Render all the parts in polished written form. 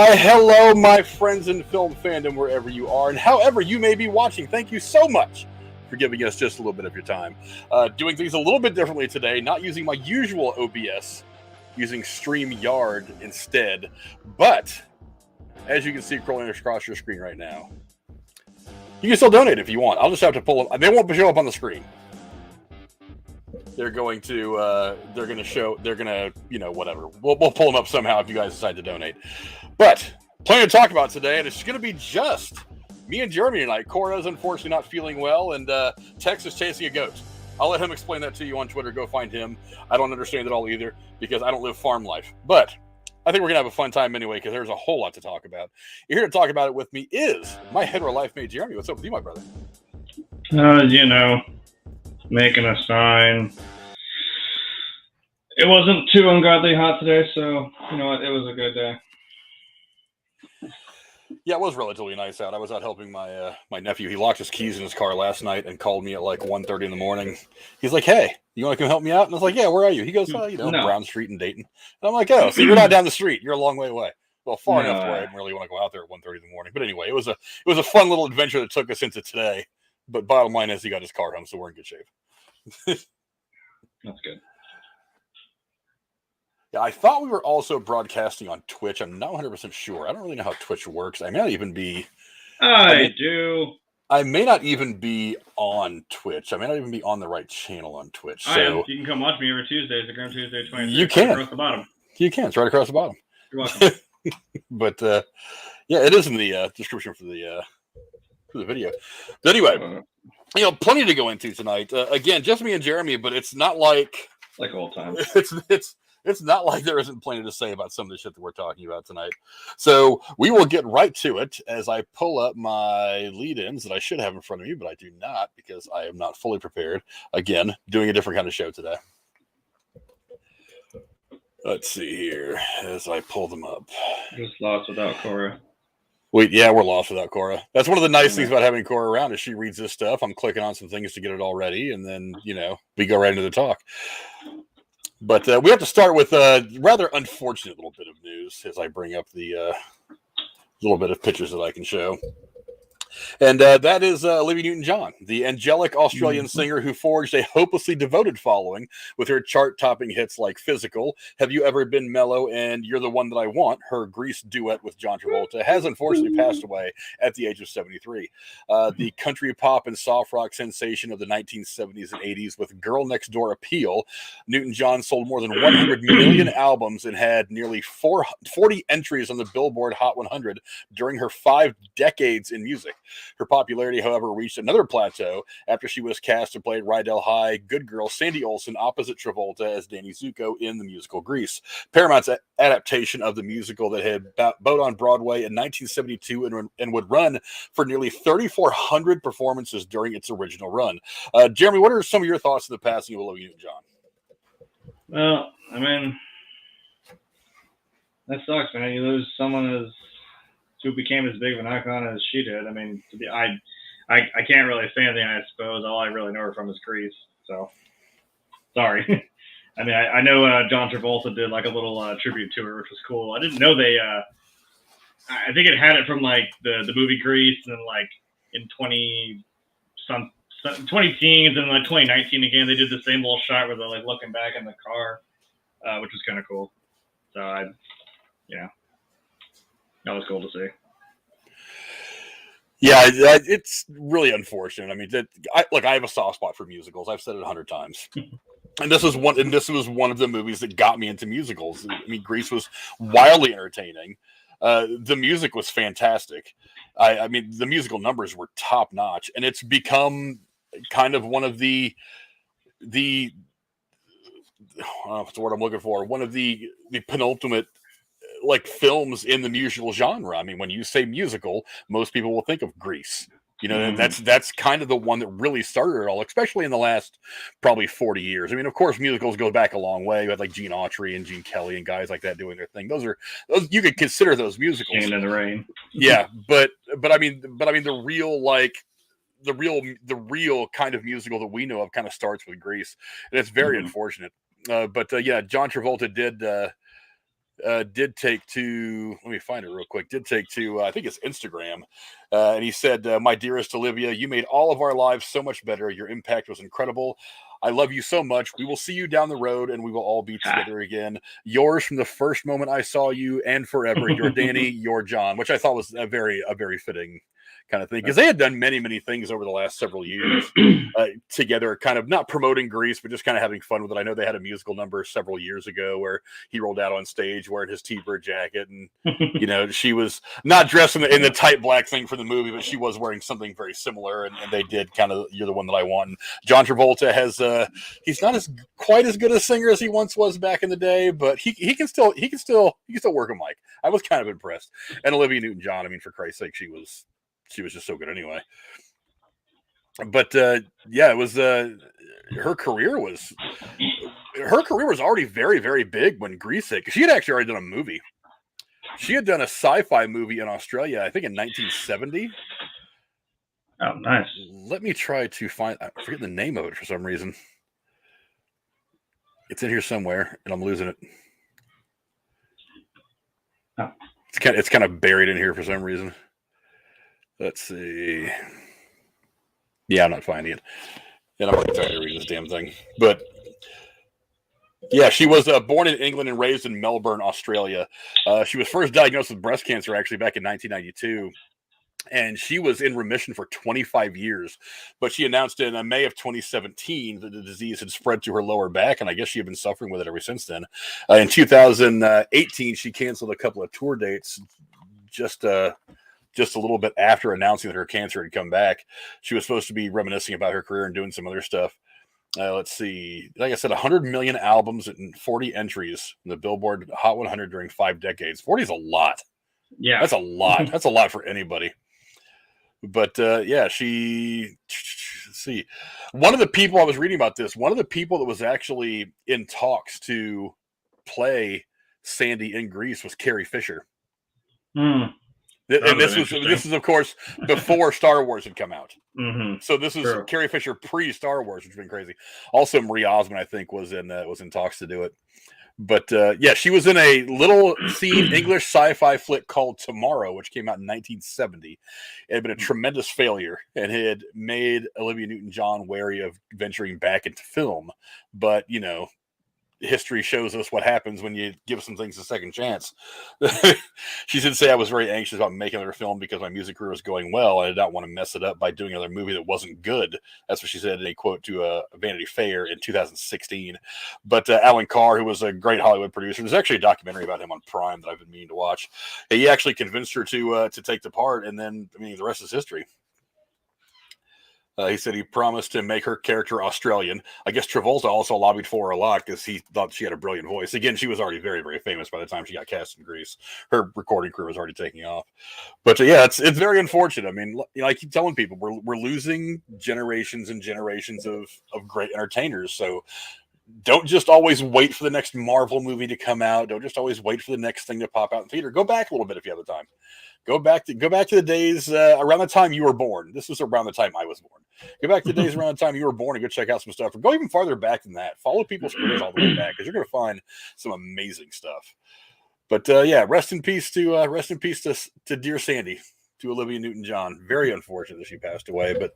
Why, hello, my friends in film fandom, wherever you are, and however you may be watching. Thank you so much for giving us just a little bit of your time. Doing things a little bit differently today, not using my usual OBS, using StreamYard instead. But, as you can see crawling across your screen right now, you can still donate if you want. I'll just have to pull up. They won't show up on the screen. They're going to, whatever. We'll pull them up somehow if you guys decide to donate. But, plenty to talk about today, and it's going to be just me and Jeremy tonight. Cora's unfortunately not feeling well, and Tex is chasing a goat. I'll let him explain that to you on Twitter. Go find him. I don't understand it all either, because I don't live farm life. But, I think we're going to have a fun time anyway, because there's a whole lot to talk about. Here to talk about it with me is my hetero life mate, Jeremy. What's up with you, my brother? Making a sign. It wasn't too ungodly hot today, so you know what? It was a good day. Yeah, it was relatively nice out. I was out helping my nephew. He locked his keys in his car last night and called me at like 1:30 in the morning. He's like, "Hey, you want to come help me out?" And I was like, "Yeah, where are you?" He goes, No. Brown Street in Dayton. And I'm like, "Oh, so you're not down the street. You're a long way away." Well, far enough where I didn't really want to go out there at 1:30 in the morning. But anyway, it was a fun little adventure that took us into today. But bottom line is he got his car home, so we're in good shape. That's good. Yeah, I thought we were also broadcasting on Twitch. I'm not 100% sure. I don't really know how Twitch works. I may not even be... I may not even be on Twitch. I may not even be on the right channel on Twitch. So you can come watch me every Tuesday. It's Grand Tuesday 26. You can. Right across the bottom. You can. It's right across the bottom. You're welcome. But, yeah, it is in the description for the video. But anyway, plenty to go into tonight. Again, just me and Jeremy, but it's not like... Like old times. It's not like there isn't plenty to say about some of the shit that we're talking about tonight. So we will get right to it as I pull up my lead-ins that I should have in front of me, but I do not because I am not fully prepared. Again, doing a different kind of show today. Let's see here as I pull them up. Just lost without Cora. We're lost without Cora. That's one of the nice things about having Cora around is she reads this stuff. I'm clicking on some things to get it all ready, and then, we go right into the talk. But we have to start with a rather unfortunate little bit of news as I bring up the little bit of pictures that I can show. And that is Olivia Newton-John, the angelic Australian singer who forged a hopelessly devoted following with her chart-topping hits like Physical, Have You Ever Been Mellow, and You're the One That I Want. Her Grease duet with John Travolta has unfortunately passed away at the age of 73. The country pop and soft rock sensation of the 1970s and 80s with Girl Next Door appeal, Newton-John sold more than 100 million albums and had nearly 40 entries on the Billboard Hot 100 during her 5 decades in music. Her popularity, however, reached another plateau after she was cast to play Rydell High good girl Sandy Olsen opposite Travolta as Danny Zuko in the musical Grease. Paramount's adaptation of the musical that had boat on Broadway in 1972 and would run for nearly 3,400 performances during its original run. Jeremy, what are some of your thoughts on the passing of Olivia Newton-John? Well, I mean, that sucks, man. You lose someone who became as big of an icon as she did. I mean, I can't really say anything, I suppose. All I really know her from is Grease. So, sorry. I mean, I know John Travolta did like a little tribute to her, which was cool. I didn't know they, I think it had it from like the movie Grease and then like in 20 teens and like 2019 again, they did the same little shot where they're like looking back in the car, which was kind of cool. So that was cool to see. Yeah, it's really unfortunate. I mean, I have a soft spot for musicals. I've said it 100 times. And this was one of the movies that got me into musicals. I mean, Grease was wildly entertaining. The music was fantastic. I mean, the musical numbers were top notch, and it's become kind of one of the what's the word I'm looking for? One of the penultimate like films in the musical genre. I mean, when you say musical, most people will think of Grease. That's kind of the one that really started it all, especially in the last probably 40 years. I mean, of course, musicals go back a long way. You had like Gene Autry and Gene Kelly and guys like that doing their thing. Those you could consider those musicals. Stand in the Rain. Yeah, but I mean the real kind of musical that we know of kind of starts with Grease, and it's very unfortunate. But John Travolta did take to, let me find it real quick, did take to, I think it's Instagram. And he said, my dearest Olivia, you made all of our lives so much better. Your impact was incredible. I love you so much. We will see you down the road and we will all be together again. Yours from the first moment I saw you and forever. You're Danny, you're John, which I thought was a very fitting kind of thing, because they had done many things over the last several years together, kind of not promoting Grease, but just kind of having fun with it. I know they had a musical number several years ago where he rolled out on stage wearing his T-bird jacket, and you know, she was not dressed in the tight black thing for the movie, but she was wearing something very similar, and they did kind of You're the One That I Want. And John Travolta has he's not quite as good a singer as he once was back in the day, but he can still work a mic. I was kind of impressed. And Olivia Newton-John, I mean, for Christ's sake, she was just so good anyway. But yeah, it was her career was already very big when Grease hit, because she had actually already done a movie. She had done a sci-fi movie in Australia, I think in 1970. Oh, nice. Let me try to find, I forget the name of it for some reason. It's in here somewhere and I'm losing it. Oh. It's kind of buried in here for some reason. Let's see. Yeah, I'm not finding it. And I'm already trying to read this damn thing. But yeah, she was born in England and raised in Melbourne, Australia. She was first diagnosed with breast cancer actually back in 1992. And she was in remission for 25 years. But she announced in May of 2017 that the disease had spread to her lower back, and I guess she had been suffering with it ever since then. In 2018, she canceled a couple of tour dates just a little bit after announcing that her cancer had come back. She was supposed to be reminiscing about her career and doing some other stuff. Let's see. Like I said, 100 million albums and 40 entries in the Billboard Hot 100 during 5 decades. 40 is a lot. Yeah. That's a lot. That's a lot for anybody. But yeah, let's see. One of the people, I was reading about this, one of the people that was actually in talks to play Sandy in Grease was Carrie Fisher. And this is of course before Star Wars had come out. So this is Carrie Fisher pre-Star Wars, which has been crazy. Also, Marie Osmond, I think, was in talks to do it. But yeah, she was in a little seen English sci-fi flick called Tomorrow, which came out in 1970. It had been a tremendous failure and had made Olivia Newton-John wary of venturing back into film. But you know, history shows us what happens when you give some things a second chance. She did say, I was very anxious about making another film because my music career was going well. I did not want to mess it up by doing another movie that wasn't good. That's what she said in a quote to Vanity Fair in 2016. But Alan Carr, who was a great Hollywood producer, there's actually a documentary about him on Prime that I've been meaning to watch. He actually convinced her to take the part, and then, I mean, the rest is history. He said he promised to make her character Australian. I guess Travolta also lobbied for her a lot because he thought she had a brilliant voice. Again, she was already very famous by the time she got cast in Grease. Her recording career was already taking off. But yeah, it's very unfortunate. I mean, you know, I keep telling people we're losing generations and generations of great entertainers. So don't just always wait for the next Marvel movie to come out. Don't just always wait for the next thing to pop out in theater. Go back a little bit if you have the time. Go back to the days around the time you were born. This was around the time I was born. Go back to the days around the time you were born and go check out some stuff. Or go even farther back than that. Follow people's careers all the way back because you're going to find some amazing stuff. But yeah, rest in peace to dear Sandy, to Olivia Newton-John. Very unfortunate that she passed away, but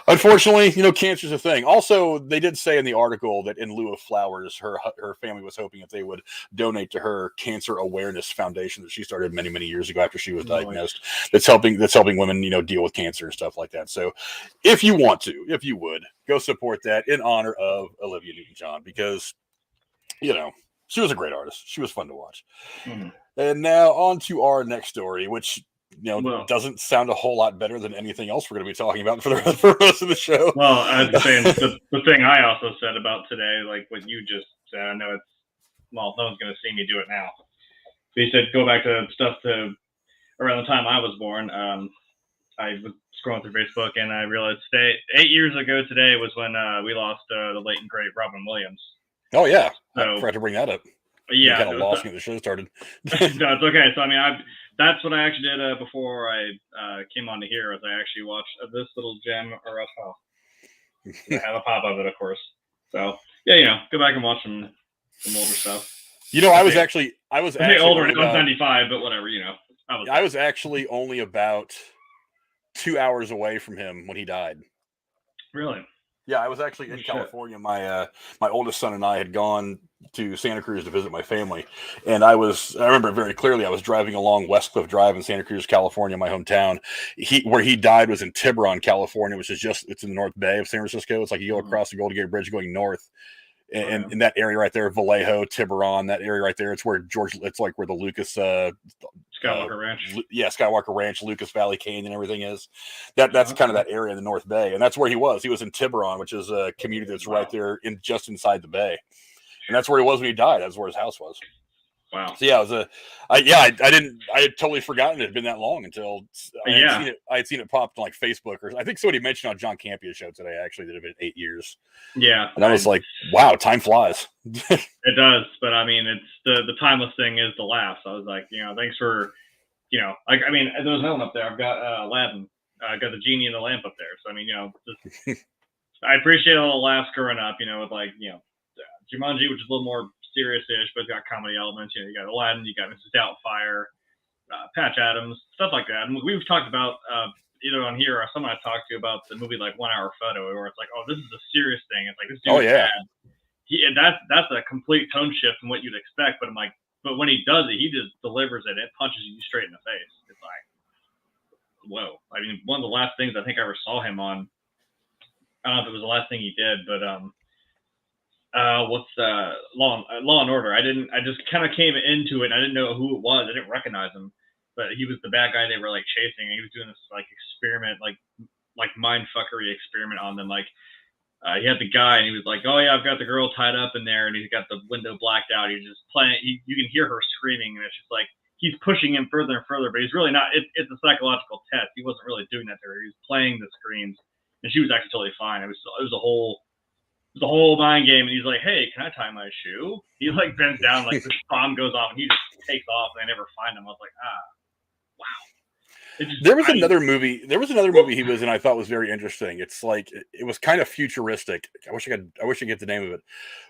unfortunately, you know, cancer's a thing. Also, they did say in the article that in lieu of flowers, her family was hoping that they would donate to her Cancer Awareness Foundation that she started many years ago after she was diagnosed. That's helping women, you know, deal with cancer and stuff like that. So, if you would go support that in honor of Olivia Newton-John, because you know she was a great artist. She was fun to watch. And now on to our next story, which, you know, doesn't sound a whole lot better than anything else we're going to be talking about for the rest of the show. Well, I was saying the thing I also said about today, like what you just said, I know no one's going to see me do it now. But you said go back to stuff to around the time I was born. I was scrolling through Facebook and I realized 8 years ago today was when we lost the late and great Robin Williams. Oh yeah, so, I forgot to bring that up. Yeah, kind of lost me when the show started. No, it's okay. So I mean, that's what I actually did before I came on to here. Was I actually watched this little gem or I have a pop of it, of course. So yeah, you know, go back and watch some older stuff. You know, I was actually older. I was about, 95, but whatever. You know, I was actually only about 2 hours away from him when he died. Really? Yeah, I was actually in California. My my oldest son and I had gone to Santa Cruz to visit my family, and I remember very clearly. I was driving along West Cliff Drive in Santa Cruz, California, my hometown. Where he died was in Tiburon, It's in the North Bay of San Francisco. It's like you go across the Golden Gate Bridge going north. And in that area right there, Vallejo, Tiburon, that area right there, it's where it's like where the Lucas Skywalker Ranch. Skywalker Ranch, Lucas Valley Canyon, everything is. That's kind of that area in the North Bay, and that's where he was. He was in Tiburon, which is a community that's right there just inside the bay, and that's where he was when he died. That's where his house was. Wow. So yeah, I had totally forgotten it had been that long until I had seen it pop on like Facebook, or I think somebody mentioned on John Campia's show today actually that it had been 8 years. Yeah. And I was like, wow, time flies. It does, but I mean, it's the timeless thing is the laughs. I was like, you know, thanks for, you know, like, I mean, there's no one up there. I've got Aladdin. I got the genie in the lamp up there. So I mean, you know, just, I appreciate all the laughs growing up, you know, with like, you know, Jumanji, which is a little more serious-ish, but it's got comedy elements. You know, you got Aladdin, you got Mrs. Doubtfire, Patch Adams, stuff like that. And we've talked about either on here or someone I talked to about the movie like 1 Hour Photo, where it's like, oh, this is a serious thing. It's like this dude's bad. That's a complete tone shift from what you'd expect. But I'm like, but when he does it, he just delivers it. It punches you straight in the face. It's like, whoa. I mean, one of the last things I think I ever saw him on. I don't know if it was the last thing he did, but what's Law and Order. I just kind of came into it and I didn't know who it was. I didn't recognize him, but he was the bad guy they were like chasing, and he was doing this like experiment, like mind fuckery experiment on them. Like he had the guy and he was like, oh yeah, I've got the girl tied up in there, and he's got the window blacked out. He's just playing. You can hear her screaming, and it's just like he's pushing him further and further, but he's really not. It's a psychological test. He wasn't really doing that to her. He was playing the screams, and she was actually totally fine. It was a whole mind game, and he's like, hey, can I tie my shoe? He like bends down, like this bomb goes off, and he just takes off, and I never find him. I was like, wow. There was another movie he was in I thought was very interesting. It's like it was kind of futuristic. I wish I could get the name of it.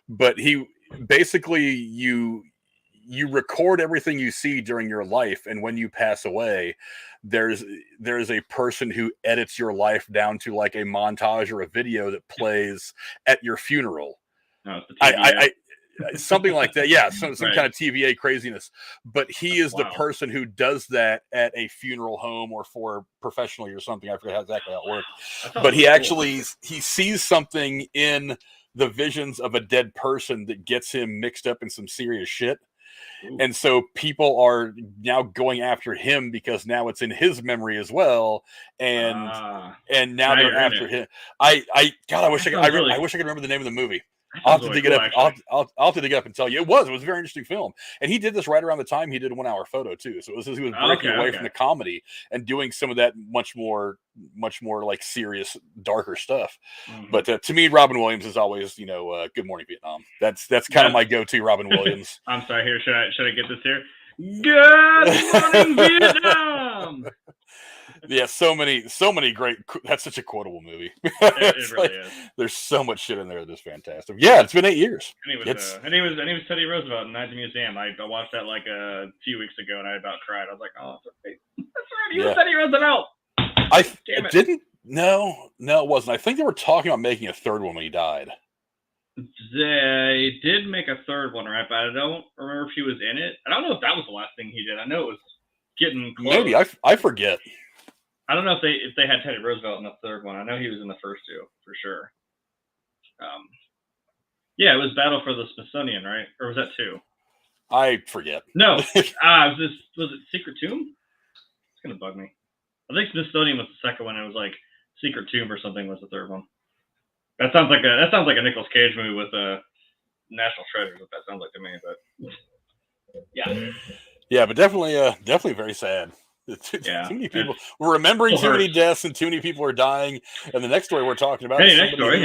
But he basically you record everything you see during your life, and when you pass away, there's a person who edits your life down to like a montage or a video that plays at your funeral. No, something like that. Yeah, some kind of TVA craziness. But he is the person who does that at a funeral home or for professionally or something. I forget exactly how it worked. But he sees something in the visions of a dead person that gets him mixed up in some serious shit. Ooh. And so people are now going after him because now it's in his memory as well, and now they're after him. I wish I could remember the name of the movie. I'll have to dig it up. I'll have to dig it up and tell you. It was a very interesting film, and he did this right around the time he did 1 Hour Photo too. So he was breaking away from the comedy and doing some of that much more like serious, darker stuff. Mm-hmm. But to me, Robin Williams is always, Good Morning Vietnam. That's kind of my go-to Robin Williams. I'm sorry. Here, should I get this here? Good Morning Vietnam. Yeah, so many great. That's such a quotable movie. It really is. There's so much shit in there that's fantastic. Yeah, it's been 8 years. And he was Teddy Roosevelt in Night at the Museum. I watched that like a few weeks ago, and I about cried. I was like, oh, that's right. He was Teddy Roosevelt. Damn it. Didn't. No, it wasn't. I think they were talking about making a third one when he died. They did make a third one, right? But I don't remember if he was in it. I don't know if that was the last thing he did. I know it was getting close. Maybe I forget. I don't know if they had Teddy Roosevelt in the third one. I know he was in the first two for sure. Yeah, it was Battle for the Smithsonian, right? Or was that 2? I forget. No, was it Secret Tomb? It's gonna bug me. I think Smithsonian was the second one. It was like Secret Tomb or something was the third one. That sounds like a Nicolas Cage movie with National Treasures. What that sounds like to me, but yeah, but definitely very sad. Too many people. We're remembering too many deaths, and too many people are dying. And the next story we're talking about, next story,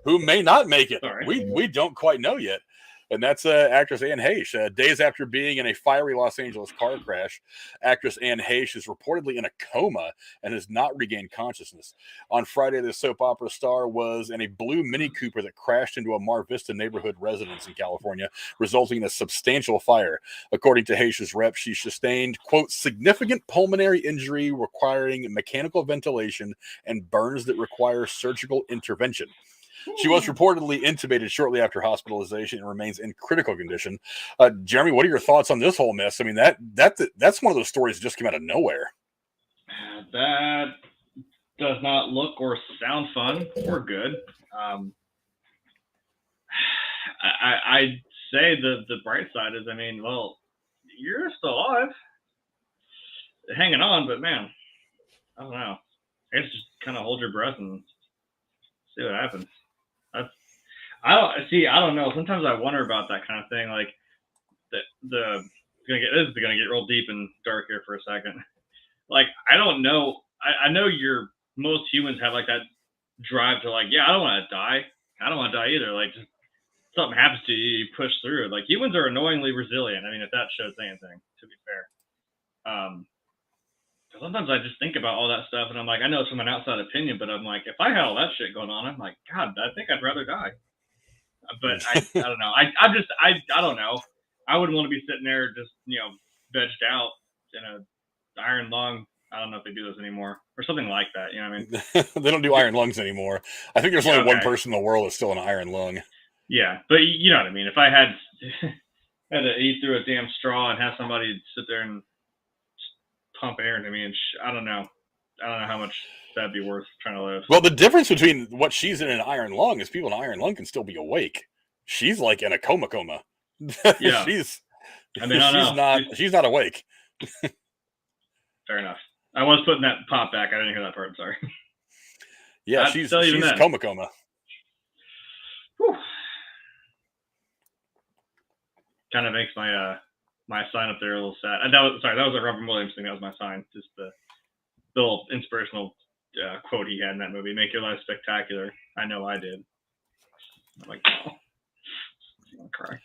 who may not make it. Sorry. We don't quite know yet. And that's actress Anne Heche. Days after being in a fiery Los Angeles car crash, actress Anne Heche is reportedly in a coma and has not regained consciousness. On Friday, the soap opera star was in a blue Mini Cooper that crashed into a Mar Vista neighborhood residence in California, resulting in a substantial fire. According to Heche's rep, she sustained, quote, significant pulmonary injury requiring mechanical ventilation and burns that require surgical intervention. She was reportedly intubated shortly after hospitalization and remains in critical condition. Jeremy, what are your thoughts on this whole mess? I mean, that's one of those stories that just came out of nowhere. That does not look or sound fun or good. I'd say the bright side is, I mean, well, you're still alive, hanging on, but man, I don't know. I guess just kind of hold your breath and see what happens. I don't know. Sometimes I wonder about that kind of thing. Like this is gonna get real deep and dark here for a second. Like, I don't know. I know most humans have like that drive to like, yeah, I don't want to die. I don't want to die either. Like, just something happens to you, you push through. Like, humans are annoyingly resilient. I mean, if that shows anything, to be fair. Sometimes I just think about all that stuff, and I'm like, I know it's from an outside opinion, but I'm like, if I had all that shit going on, I'm like, God, I think I'd rather die. But I don't know. I don't know. I wouldn't want to be sitting there just, vegged out in a iron lung. I don't know if they do those anymore or something like that. You know what I mean? They don't do iron lungs anymore. I think there's only one person in the world that's still an iron lung. Yeah, but you know what I mean. If I had to eat through a damn straw and have somebody sit there and pump air into me, and I don't know how much that'd be worth trying to live. Well, the difference between what she's in an iron lung is people in an iron lung can still be awake. She's like in a coma. Yeah, she's not awake. Fair enough. I was putting that pop back. I didn't hear that part. Sorry. Yeah, she's coma. Whew. Kind of makes my my sign up there a little sad. That was a Robin Williams thing. That was my sign. Just the little inspirational quote he had in that movie: "Make your life spectacular." I know I did. I'm like, oh, I'm gonna cry.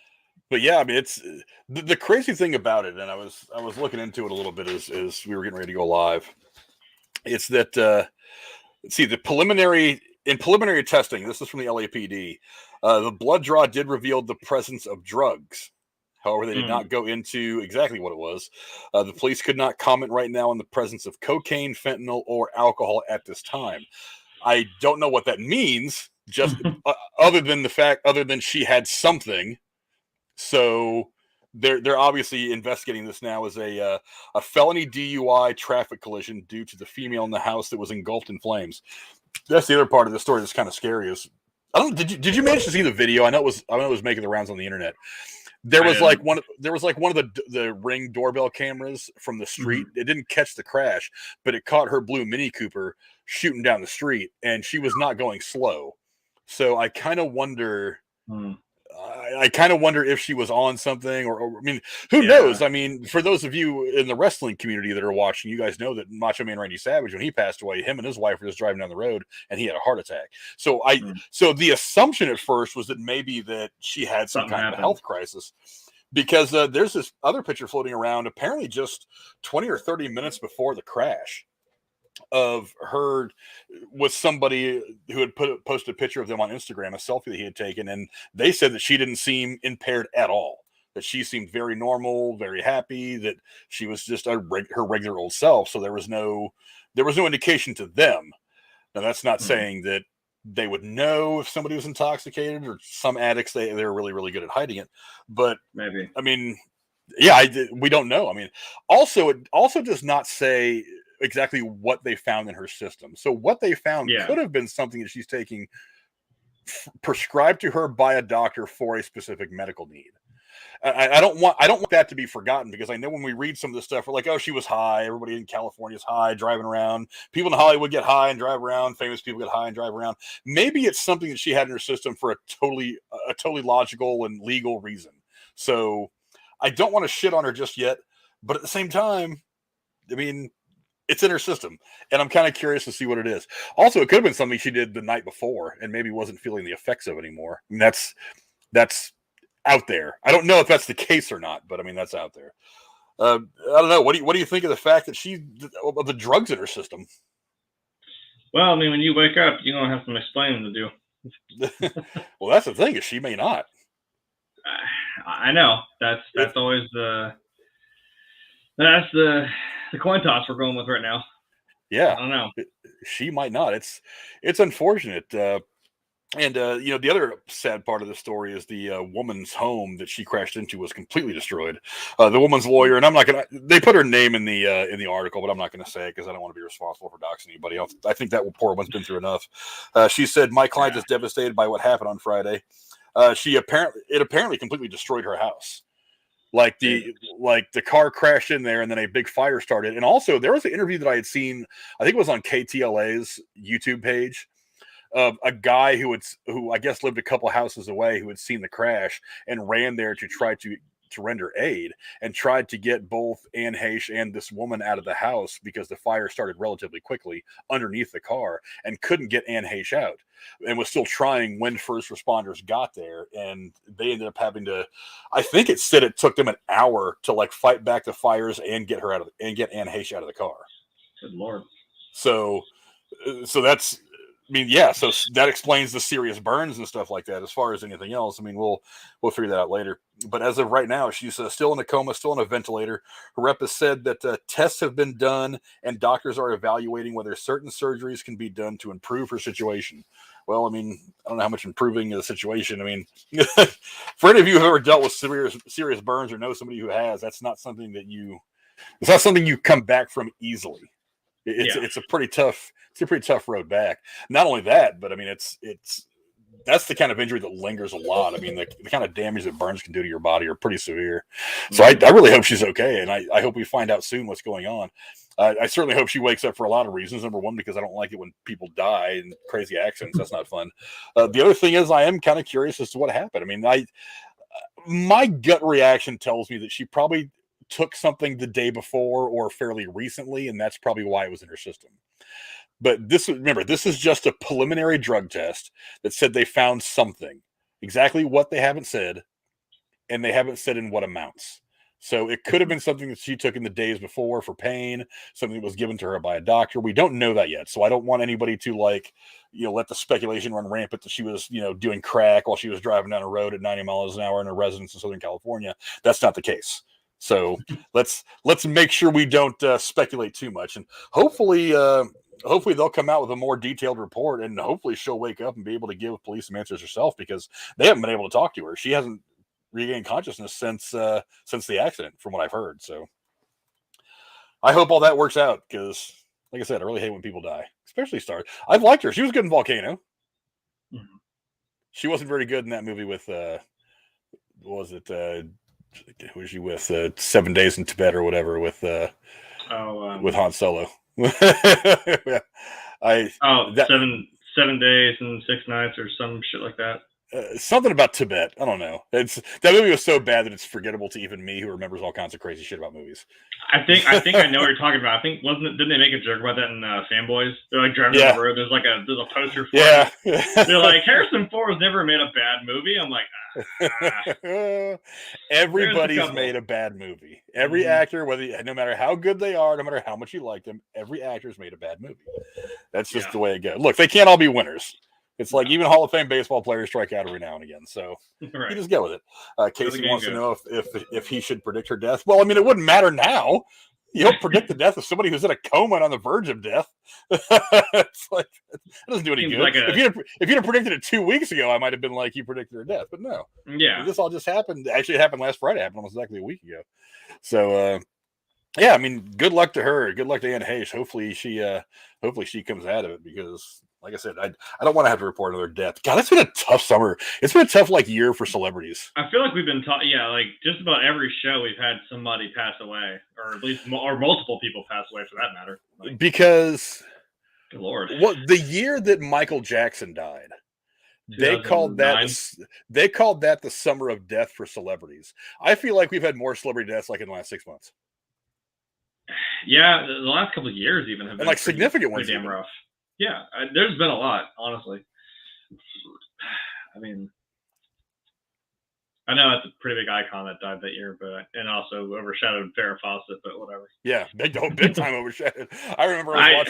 But yeah, I mean, it's the crazy thing about it, and I was looking into it a little bit as we were getting ready to go live. It's that the preliminary testing. This is from the LAPD. The blood draw did reveal the presence of drugs. However, they did not go into exactly what it was. The police could not comment right now on the presence of cocaine, fentanyl, or alcohol at this time. I don't know what that means, just other than she had something. So they're obviously investigating this now as a felony DUI traffic collision due to the female in the house that was engulfed in flames. That's the other part of the story that's kind of scary. Did you manage to see the video? I know it was making the rounds on the internet. There was like one of the Ring doorbell cameras from the street. It didn't catch the crash, but it caught her blue Mini Cooper shooting down the street, and she was not going slow. So I kind of wonder. I kind of wonder if she was on something, or I mean, who knows? I mean, for those of you in the wrestling community that are watching, you guys know that Macho Man Randy Savage, when he passed away, him and his wife were just driving down the road, and he had a heart attack. So so the assumption at first was that maybe that she had some kind of a health crisis, because there's this other picture floating around, apparently just 20 or 30 minutes before the crash, of her with somebody who had posted a picture of them on Instagram, a selfie that he had taken, and they said that she didn't seem impaired at all, that she seemed very normal, very happy, that she was just her regular old self. So there was no indication to them. Now, that's not saying that they would know if somebody was intoxicated, or some addicts, they're really, really good at hiding it. But maybe, I mean, yeah, we don't know. I mean, it also does not say exactly what they found in her system. So what they found could have been something that she's taking prescribed to her by a doctor for a specific medical need. I don't want that to be forgotten, because I know when we read some of this stuff, we're like, oh, she was high. Everybody in California is high, driving around. People in Hollywood get high and drive around. Famous people get high and drive around. Maybe it's something that she had in her system for a totally logical and legal reason. So I don't want to shit on her just yet, but at the same time, I mean, it's in her system, and I'm kind of curious to see what it is. Also, it could have been something she did the night before and maybe wasn't feeling the effects of it anymore. And that's out there. I don't know if that's the case or not, but I mean that's out there. I don't know. What do you think of the fact that of the drugs in her system? Well, I mean, when you wake up, you're gonna have some explaining to do. Well, that's the thing, is she may not. I know that's always the coin toss we're going with right now. Yeah, I don't know. She might not. It's unfortunate. And the other sad part of the story is the woman's home that she crashed into was completely destroyed. The woman's lawyer, and I'm not gonna. They put her name in the article, but I'm not gonna say it because I don't want to be responsible for doxing anybody else. I think that poor woman's been through enough. She said, "My client is devastated by what happened on Friday. It apparently completely destroyed her house. Like the car crashed in there, and then a big fire started. And also, there was an interview that I had seen. I think it was on KTLA's YouTube page." A guy who I guess lived a couple houses away, who had seen the crash and ran there to try to render aid, and tried to get both Anne Heche and this woman out of the house because the fire started relatively quickly underneath the car, and couldn't get Anne Heche out, and was still trying when first responders got there. And they ended up having to, I think it said it took them an hour to like fight back the fires and get Anne Heche out of the car. Good Lord. So that's, I mean, yeah, so that explains the serious burns and stuff like that. As far as anything else, I mean, we'll figure that out later. But as of right now, she's still in a coma, still on a ventilator. Her rep has said that tests have been done, and doctors are evaluating whether certain surgeries can be done to improve her situation. Well, I mean, I don't know how much improving the situation. I mean, for any of you who have ever dealt with serious burns or know somebody who has, it's not something you come back from easily. It's a pretty tough road back. Not only that, but I mean, that's the kind of injury that lingers a lot. I mean, the kind of damage that burns can do to your body are pretty severe. So I really hope she's okay, and I hope we find out soon what's going on. I certainly hope she wakes up for a lot of reasons. Number one, because I don't like it when people die in crazy accidents. That's not fun. The other thing is, I am kind of curious as to what happened. I mean, my gut reaction tells me that she probably took something the day before or fairly recently, and that's probably why it was in her system. But remember, this is just a preliminary drug test that said they found something. Exactly what they haven't said, and they haven't said in what amounts. So it could have been something that she took in the days before for pain, something that was given to her by a doctor. We don't know that yet. So I don't want anybody to let the speculation run rampant that she was, doing crack while she was driving down a road at 90 miles an hour in a residence in Southern California. That's not the case. So let's make sure we don't speculate too much, and hopefully they'll come out with a more detailed report, and hopefully she'll wake up and be able to give police some answers herself, because they haven't been able to talk to her. She hasn't regained consciousness since the accident, from what I've heard. So I hope all that works out, because, like I said, I really hate when people die, especially stars. I've liked her. She was good in Volcano. Mm-hmm. She wasn't very good in that movie with what was it? Who was she with? 7 Days in Tibet or whatever with Han Solo. Yeah. 7 days and 6 nights or some shit like that. Something about Tibet. I don't know. That movie was so bad that it's forgettable to even me, who remembers all kinds of crazy shit about movies. I think I know what you're talking about. I think didn't they make a joke about that in Fanboys? They're like driving down the road. There's a poster for it. They're like, Harrison Ford has never made a bad movie. I'm like, everybody's made a bad movie. Every actor, no matter how good they are, no matter how much you like them, every actor's made a bad movie. That's just the way it goes. Look, they can't all be winners. It's like even Hall of Fame baseball players strike out every now and again. So you just get with it. Casey wants to know if he should predict her death. Well, I mean, it wouldn't matter now. You don't predict the death of somebody who's in a coma and on the verge of death. It's like, it doesn't do any good. Like if you'd have predicted it 2 weeks ago, I might have been like, you predicted her death. But no. Yeah. This all just happened. Actually, it happened last Friday. It happened almost exactly a week ago. So, yeah, I mean, good luck to her. Good luck to Anne Heche. Hopefully she comes out of it, because, like I said, I don't want to have to report another death. God, it's been a tough summer. It's been a tough year for celebrities. I feel like we've been like just about every show we've had somebody pass away, or at least or multiple people pass away for that matter. Because, good Lord, the year that Michael Jackson died, they called that the summer of death for celebrities. I feel like we've had more celebrity deaths in the last 6 months. Yeah, the last couple of years even have been significant ones. Damn rough. Yeah, there's been a lot, honestly. I mean, I know that's a pretty big icon that died that year, and also overshadowed Farrah Fawcett, but whatever. Yeah, big time overshadowed. I remember I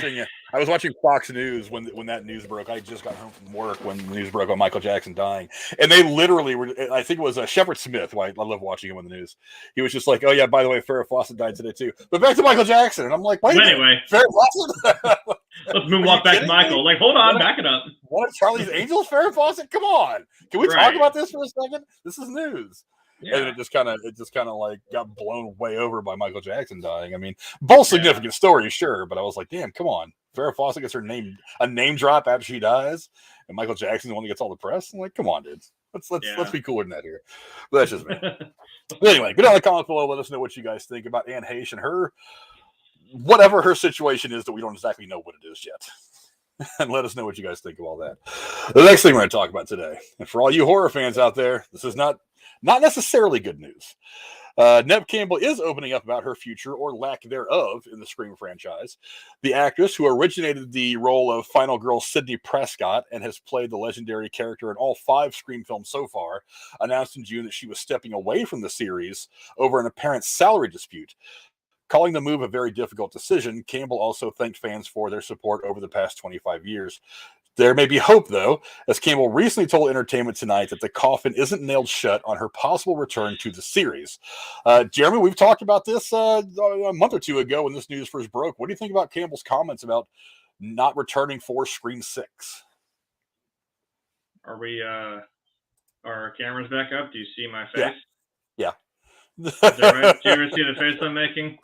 was watching Fox News when that news broke. I just got home from work when the news broke on Michael Jackson dying, and they literally were. I think it was Shepard Smith. Who I love watching him on the news. He was just like, "Oh yeah, by the way, Farrah Fawcett died today too." But back to Michael Jackson, and I'm like, "Wait, anyway, Farrah Fawcett." Let's moonwalk back to Michael. Like, hold on, back it up. One of Charlie's Angels, Farrah Fawcett. Come on, can we talk about this for a second? This is news. Yeah. And it just kind of like got blown way over by Michael Jackson dying. I mean, both significant stories, sure, but I was like, damn, come on. Farrah Fawcett gets a name drop after she dies, and Michael Jackson's the one that gets all the press. I'm like, come on, dude. Let's be cooler than that here. But that's just me. But anyway, go down in the comments below. Let us know what you guys think about Anne Heche and her, whatever her situation is that we don't exactly know what it is yet. And let us know what you guys think of all that. The next thing we're going to talk about today, and for all you horror fans out there, this is not necessarily good news. Neve Campbell is opening up about her future or lack thereof in the Scream franchise. The actress who originated the role of final girl Sidney Prescott and has played the legendary character in all 5 Scream films so far announced in June that she was stepping away from the series over an apparent salary dispute. Calling the move a very difficult decision, Campbell also thanked fans for their support over the past 25 years. There may be hope, though, as Campbell recently told Entertainment Tonight that the coffin isn't nailed shut on her possible return to the series. Jeremy, we've talked about this a month or two ago when this news first broke. What do you think about Campbell's comments about not returning for Scream 6? Are our cameras back up? Do you see my face? Yeah. Is that right? Do you ever see the face I'm making?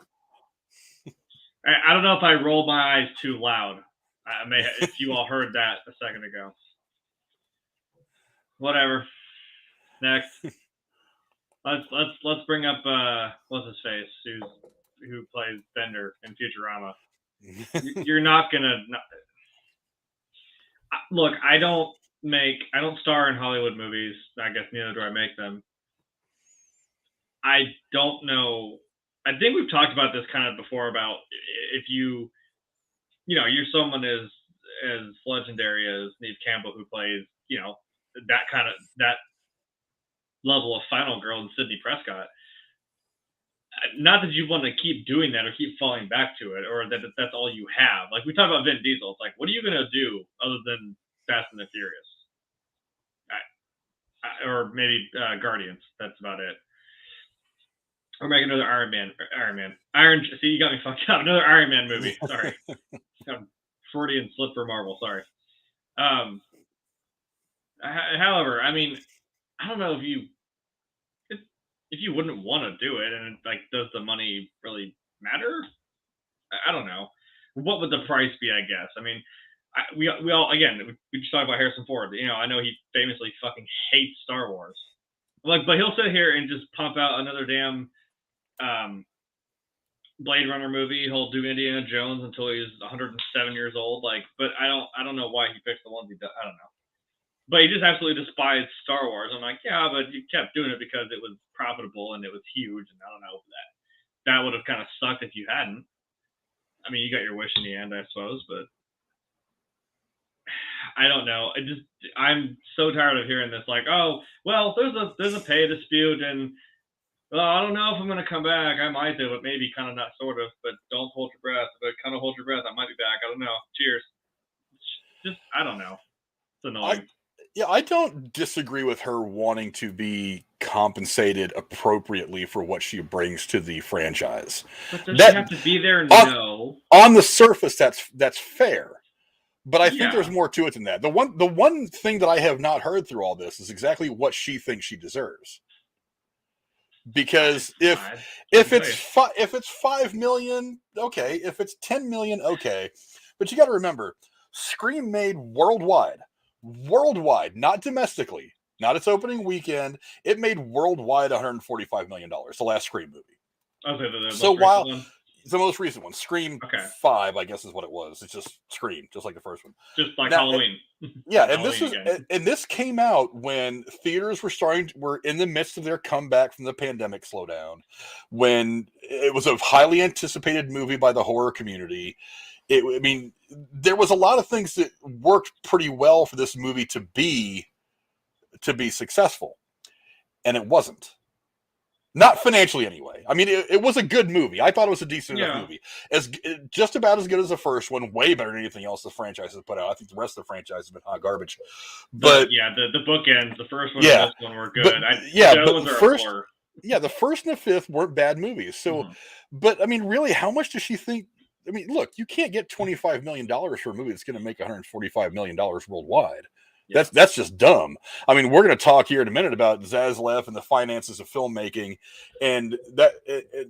I don't know if I rolled my eyes too loud. I may have, if you all heard that a second ago. Whatever. Next. Let's bring up what's his face, who plays Bender in Futurama. You're not gonna look. I don't star in Hollywood movies. I guess neither do I make them. I don't know. I think we've talked about this kind of before about if you're someone as legendary as Neve Campbell, who plays, that level of final girl in Sidney Prescott. Not that you want to keep doing that or keep falling back to it, or that that's all you have. Like we talk about Vin Diesel, it's like, what are you gonna do other than Fast and the Furious? Or maybe Guardians. That's about it. Or make another Iron Man. See, you got me fucked up. Another Iron Man movie. Sorry. Freudian slip for Marvel. Sorry. However, I mean, I don't know if you wouldn't want to do it, and like, does the money really matter? I don't know. What would the price be? I guess. I mean, we all, again, we just talked about Harrison Ford. I know he famously fucking hates Star Wars. Like, but he'll sit here and just pump out another damn Blade Runner movie. He'll do Indiana Jones until he's 107 years old. Like, but I don't know why he picked the ones he does. I don't know. But he just absolutely despised Star Wars. I'm like, yeah, but you kept doing it because it was profitable and it was huge. And I don't know, that would have kind of sucked if you hadn't. I mean, you got your wish in the end, I suppose, but I don't know. I'm so tired of hearing this. Like, oh, well, there's a pay dispute, and well, I don't know if I'm going to come back. I might do, but maybe kind of not, sort of. But don't hold your breath. But kind of hold your breath. I might be back. I don't know. Cheers. Just, I don't know. It's annoying. I don't disagree with her wanting to be compensated appropriately for what she brings to the franchise. But does she have to be there? No. On the surface, that's fair. But I think there's more to it than that. The one thing that I have not heard through all this is exactly what she thinks she deserves. Because if it's 5 million, okay. If it's 10 million, okay. But you got to remember, Scream made worldwide, not domestically, not its opening weekend. It made worldwide $145 million. The last Scream movie. Okay, the most recent one, Scream 5, I guess is what it was. It's just Scream, just like the first one. Just like Halloween. And this came out when theaters were in the midst of their comeback from the pandemic slowdown, when it was a highly anticipated movie by the horror community. There was a lot of things that worked pretty well for this movie to be successful. and it wasn't. Not financially, anyway. I mean, it was a good movie. I thought it was a decent enough movie. Just about as good as the first one, way better than anything else the franchise has put out. I think the rest of the franchise has been hot garbage. But the bookends, the first one and this one were good. The first and the fifth weren't bad movies. So, but I mean, really, how much does she think? I mean, look, you can't get $25 million for a movie that's going to make $145 million worldwide. Yeah. That's just dumb. I mean, we're going to talk here in a minute about Zaslaf and the finances of filmmaking, and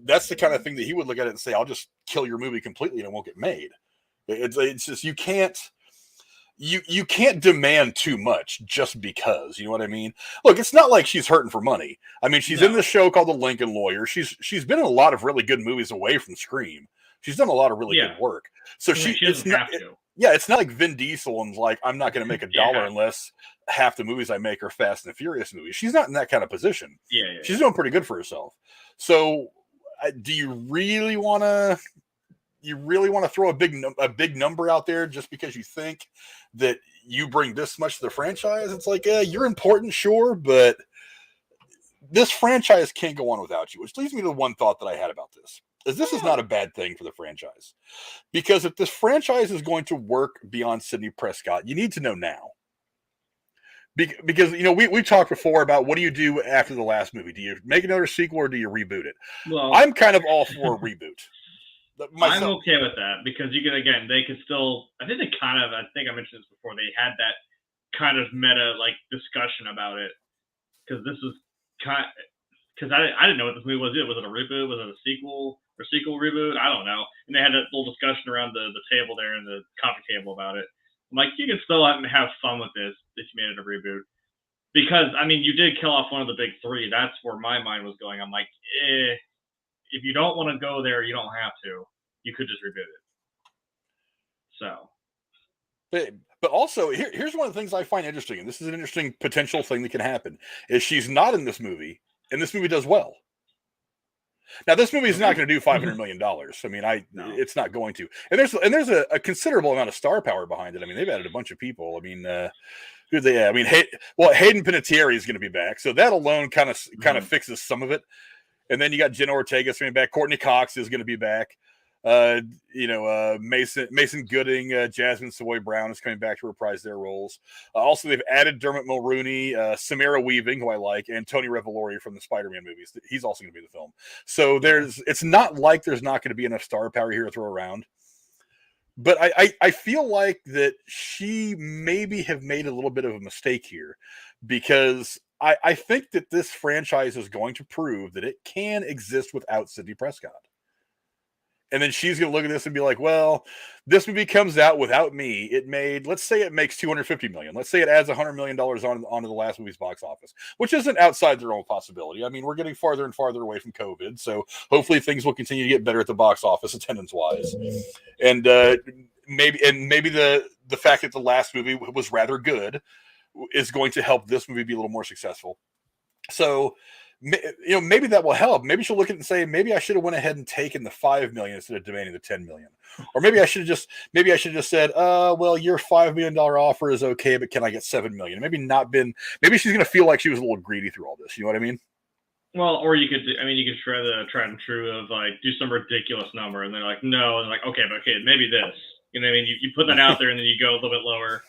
that's the kind of thing that he would look at it and say, "I'll just kill your movie completely and it won't get made." It's just you can't demand too much just because, you know what I mean? Look, it's not like she's hurting for money. I mean, she's in this show called The Lincoln Lawyer. She's been in a lot of really good movies away from Scream. She's done a lot of really good work. So she doesn't have to. Yeah, it's not like Vin Diesel and like, I'm not going to make $1 unless half the movies I make are Fast and the Furious movies. She's not in that kind of position. She's doing pretty good for herself. So, do you really want to throw a big number out there just because you think that you bring this much to the franchise? It's like, you're important, sure, but this franchise can't go on without you. Which leads me to one thought that I had about this. This is not a bad thing for the franchise, because if this franchise is going to work beyond Sidney Prescott, you need to know now. Because we talked before about what do you do after the last movie? Do you make another sequel or do you reboot it? Well, I'm kind of all for a reboot. I'm okay with that because they could still. I think I mentioned this before. They had that kind of meta discussion about it because this is because I didn't know what this movie was. Was it a reboot? Was it a sequel? Or sequel reboot? I don't know. And they had a little discussion around the table there and the coffee table about it. I'm like, you can still have fun with this if you made it a reboot. Because, I mean, you did kill off one of the big three. That's where my mind was going. I'm like, if you don't want to go there, you don't have to. You could just reboot it. So. But also, here's one of the things I find interesting, and this is an interesting potential thing that can happen, is she's not in this movie, and this movie does well. Now, this movie is not going to do $500 million. I mean, it's not going to. And there's a considerable amount of star power behind it. I mean, they've added a bunch of people. I mean, who they? I mean, Hayden Panettiere is going to be back, so that alone kind of fixes some of it. And then you got Jenna Ortega coming back. Courtney Cox is going to be back. Mason Gooding, Jasmine Savoy Brown is coming back to reprise their roles. Also, they've added Dermot Mulrooney, Samara Weaving, who I like, and Tony Revolori from the Spider-Man movies. He's also going to be in the film. So it's not like there's not going to be enough star power here to throw around. But I feel like that she maybe have made a little bit of a mistake here, because I think that this franchise is going to prove that it can exist without Sidney Prescott. And then she's going to look at this and be like, well, this movie comes out without me. Let's say it makes $250 million. Let's say it adds $100 million onto the last movie's box office, which isn't outside their own possibility. I mean, we're getting farther and farther away from COVID. So hopefully things will continue to get better at the box office attendance wise. And maybe the fact that the last movie was rather good is going to help this movie be a little more successful. So, maybe that will help. Maybe she'll look at it and say, maybe I should have went ahead and taken the $5 million instead of demanding the $10 million. Or maybe I should have just said, well, your $5 million offer is okay, but can I get $7 million? Maybe she's going to feel like she was a little greedy through all this. You know what I mean? Well, or you could try the tried and true of do some ridiculous number, and they're like, no, and okay, maybe this. You know what I mean? You put that out there, and then you go a little bit lower,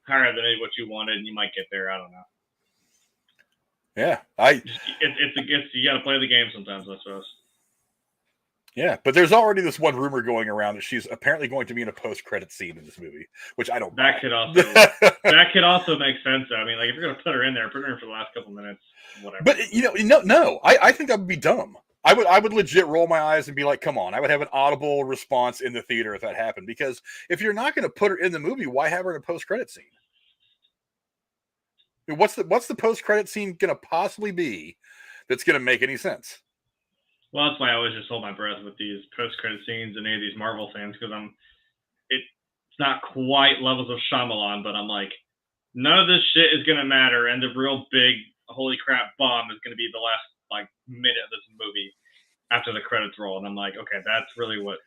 higher than maybe what you wanted, and you might get there. I don't know. Yeah, it's you got to play the game sometimes, I suppose. Yeah, but there's already this one rumor going around that she's apparently going to be in a post-credit scene in this movie, which I don't. That could also make sense. I mean, if you're going to put her in there, put her in for the last couple minutes, whatever. But no, I think that would be dumb. I would legit roll my eyes and be like, come on. I would have an audible response in the theater if that happened, because if you're not going to put her in the movie, why have her in a post-credit scene? What's the post-credit scene going to possibly be that's going to make any sense? Well, that's why I always just hold my breath with these post-credit scenes and any of these Marvel things, because it's not quite levels of Shyamalan, but I'm like, none of this shit is going to matter, and the real big holy crap bomb is going to be the last minute of this movie after the credits roll, and I'm like, okay, that's really what.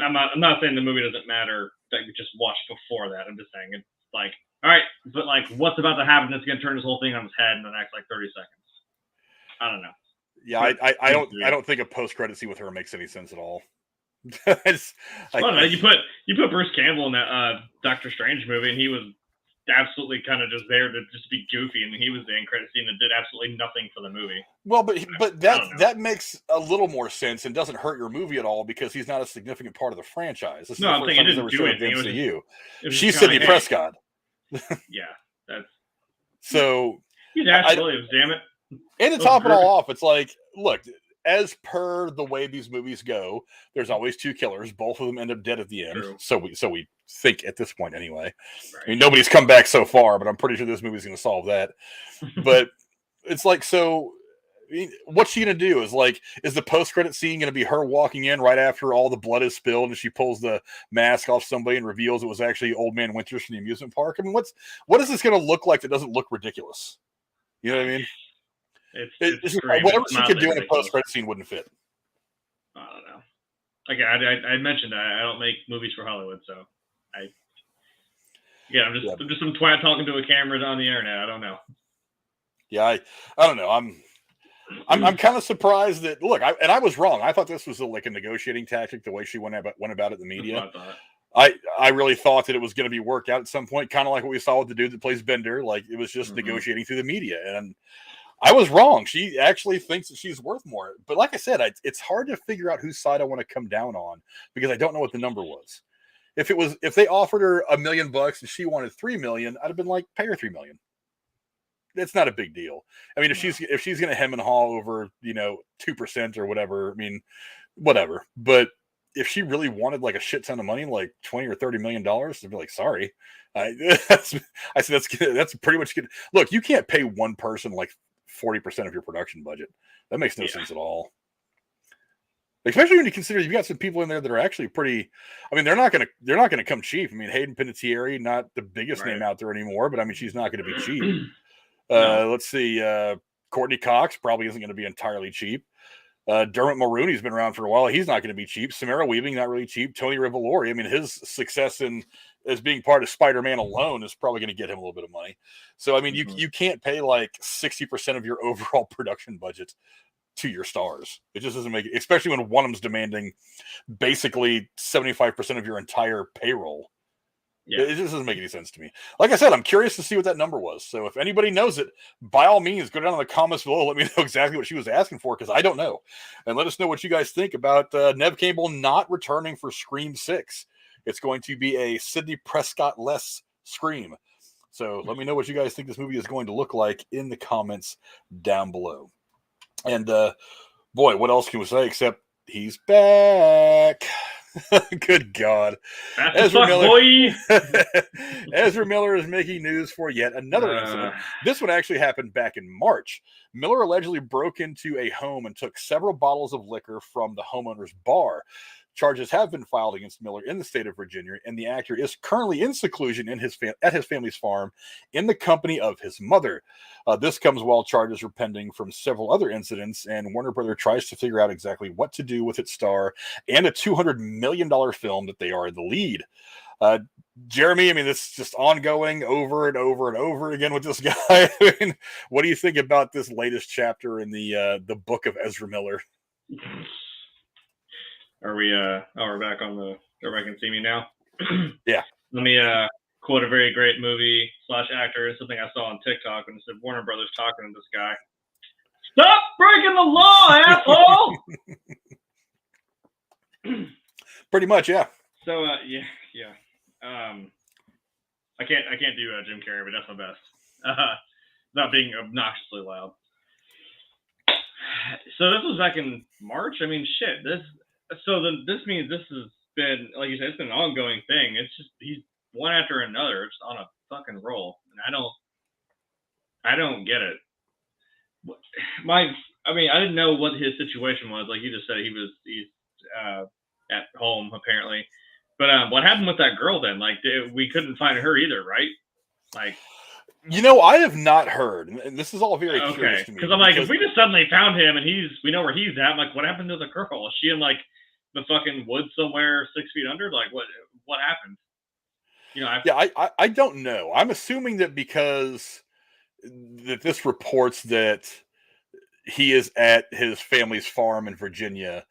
I'm not saying the movie doesn't matter that we just watched before that. I'm just saying it's like, all right, but like, what's about to happen that's going to turn this whole thing on its head in the next like 30 seconds? I don't know. Yeah, I don't think a post-credit scene with her makes any sense at all. You put Bruce Campbell in that Doctor Strange movie, and he was absolutely kind of just there to just be goofy, and he was the end credit scene that did absolutely nothing for the movie. Well, but that makes a little more sense and doesn't hurt your movie at all because he's not a significant part of the franchise. This is I'm saying it didn't do anything. DCEU. She's Sidney Prescott. Yeah, that's so. He's Ash Williams, damn it. And to top it all off, it's like, look, as per the way these movies go, there's always two killers. Both of them end up dead at the end. True. So we think at this point anyway. Right. I mean, nobody's come back so far, but I'm pretty sure this movie's going to solve that. But it's like, so I mean, what's she going to do? Is the post-credit scene going to be her walking in right after all the blood is spilled and she pulls the mask off somebody and reveals it was actually Old Man Winters from the amusement park? I mean, what is this going to look like that doesn't look ridiculous? You know what I mean? It's whatever she could do in a post-credit scene wouldn't fit. I don't know. Like I mentioned that I don't make movies for Hollywood, so I'm just some twat talking to a camera on the internet. I don't know. Yeah, I don't know. I'm kind of surprised that I was wrong. I thought this was like a negotiating tactic the way she went about it in the media. I really thought that it was going to be worked out at some point, kind of like what we saw with the dude that plays Bender. Like it was just negotiating through the media, and I was wrong. She actually thinks that she's worth more. But like I said, it's hard to figure out whose side I want to come down on because I don't know what the number was. If they offered her $1 million and she wanted $3 million, I'd have been like, pay her $3 million. It's not a big deal. I mean, if she's going to hem and haw over 2% or whatever, I mean, whatever. But if she really wanted like a shit ton of money, like $20 or $30 million, I'd be like, sorry. I said that's pretty much good. Look, you can't pay one person like 40% of your production budget. That makes no sense at all. Especially when you consider you've got some people in there that are actually pretty. I mean, they're not gonna come cheap. I mean, Hayden Panettiere, not the biggest name out there anymore, but I mean, she's not going to be cheap. Let's see, Courtney Cox probably isn't going to be entirely cheap. Dermot Mulroney's been around for a while. He's not going to be cheap. Samara Weaving, not really cheap. Tony Revolori, I mean, his success as being part of Spider-Man alone is probably going to get him a little bit of money. So, I mean, you can't pay like 60% of your overall production budget to your stars. It just doesn't make it, especially when one of them's demanding basically 75% of your entire payroll. Yeah. It just doesn't make any sense to me. Like I said, I'm curious to see what that number was. So if anybody knows it, by all means, go down in the comments below. Let me know exactly what she was asking for because I don't know. And let us know what you guys think about Neve Campbell not returning for Scream 6. It's going to be a Sidney Prescott-less Scream. So let me know what you guys think this movie is going to look like in the comments down below. And boy, what else can we say except he's back? Good God. Ezra Miller is making news for yet another incident. This one actually happened back in March. Miller allegedly broke into a home and took several bottles of liquor from the homeowner's bar. Charges have been filed against Miller in the state of Virginia, and the actor is currently in seclusion at his family's farm in the company of his mother. This comes while charges are pending from several other incidents, and Warner Brothers tries to figure out exactly what to do with its star and a $200 million film that they are the lead. Jeremy, I mean, this is just ongoing over and over and over again with this guy. I mean, what do you think about this latest chapter in the book of Ezra Miller? Are we we're back on everybody can see me now? Yeah. Let me quote a very great movie / actor, something I saw on TikTok when it said Warner Brothers talking to this guy. Stop breaking the law, asshole! Pretty much, yeah. So yeah. I can't do Jim Carrey, but that's my best. Not being obnoxiously loud. So this was back in March. I mean, shit. This means this has been, like you said, it's been an ongoing thing. It's just he's one after another, just on a fucking roll, and I don't get it. I didn't know what his situation was. Like you just said, he's at home apparently. But what happened with that girl then? Like we couldn't find her either, right? Like. I have not heard, and this is all very curious to me. Because I'm like, if we just suddenly found him and we know where he's at, I'm like, what happened to the girl? Is she in like the fucking woods somewhere 6 feet under? Like, what happened? I don't know. I'm assuming that because that this reports that he is at his family's farm in Virginia,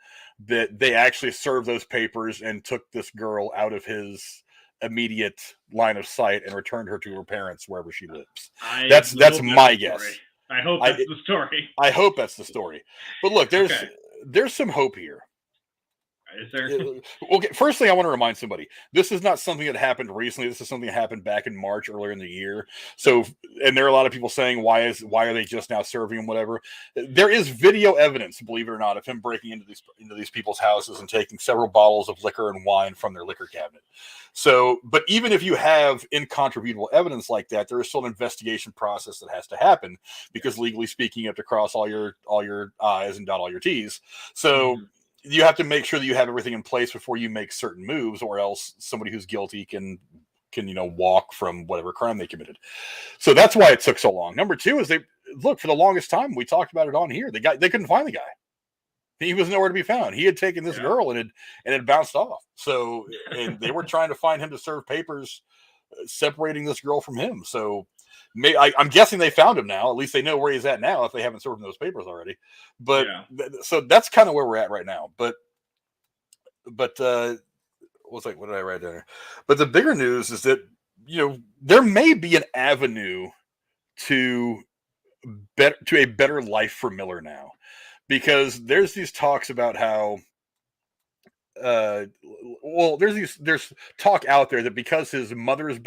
that they actually served those papers and took this girl out of his immediate line of sight and returned her to her parents wherever she lives. That's my guess. I hope that's the story. I hope that's the story. But look, there's some hope here. Is there? Okay, first thing I want to remind somebody, this is not something that happened recently. This is something that happened back in March, earlier in the year. So, and there are a lot of people saying, why are they just now serving him, whatever. There is video evidence, believe it or not, of him breaking into these people's houses and taking several bottles of liquor and wine from their liquor cabinet. So, but even if you have incontrovertible evidence like that, there is still an investigation process that has to happen, because legally speaking, you have to cross all your I's and dot all your T's. So, you have to make sure that you have everything in place before you make certain moves, or else somebody who's guilty can walk from whatever crime they committed. So that's why it took so long. Number two is for the longest time, we talked about it on here, they couldn't find the guy. He was nowhere to be found. He had taken this girl and it bounced off. So, and they were trying to find him to serve papers separating this girl from him. So I'm guessing they found him now. At least they know where he's at now, if they haven't served him those papers already. But so that's kind of where we're at right now. But what did I write down here? But the bigger news is that there may be an avenue to a better life for Miller now, because there's these talks about how there's talk out there that because his mother is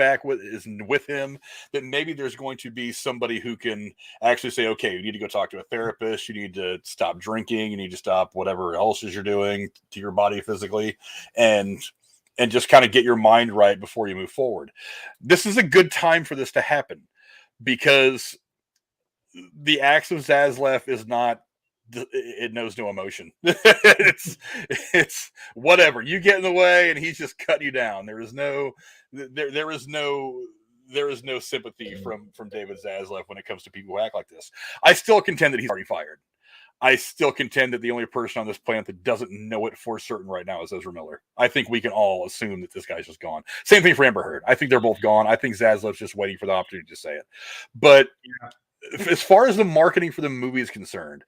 with him, that maybe there's going to be somebody who can actually say, okay, you need to go talk to a therapist, you need to stop drinking, you need to stop whatever else you're doing to your body physically, and just kind of get your mind right before you move forward. This is a good time for this to happen, because the acts of Zaslaf is not, it knows no emotion. it's whatever, you get in the way and he's just cutting you down. There is no sympathy from David Zaslaf when it comes to people who act like this. I still contend that he's already fired. I still contend that the only person on this planet that doesn't know it for certain right now is Ezra Miller. I think we can all assume that this guy's just gone. Same thing for Amber Heard. I think they're both gone. I think Zaslaf's just waiting for the opportunity to say it. But as far as the marketing for the movie is concerned,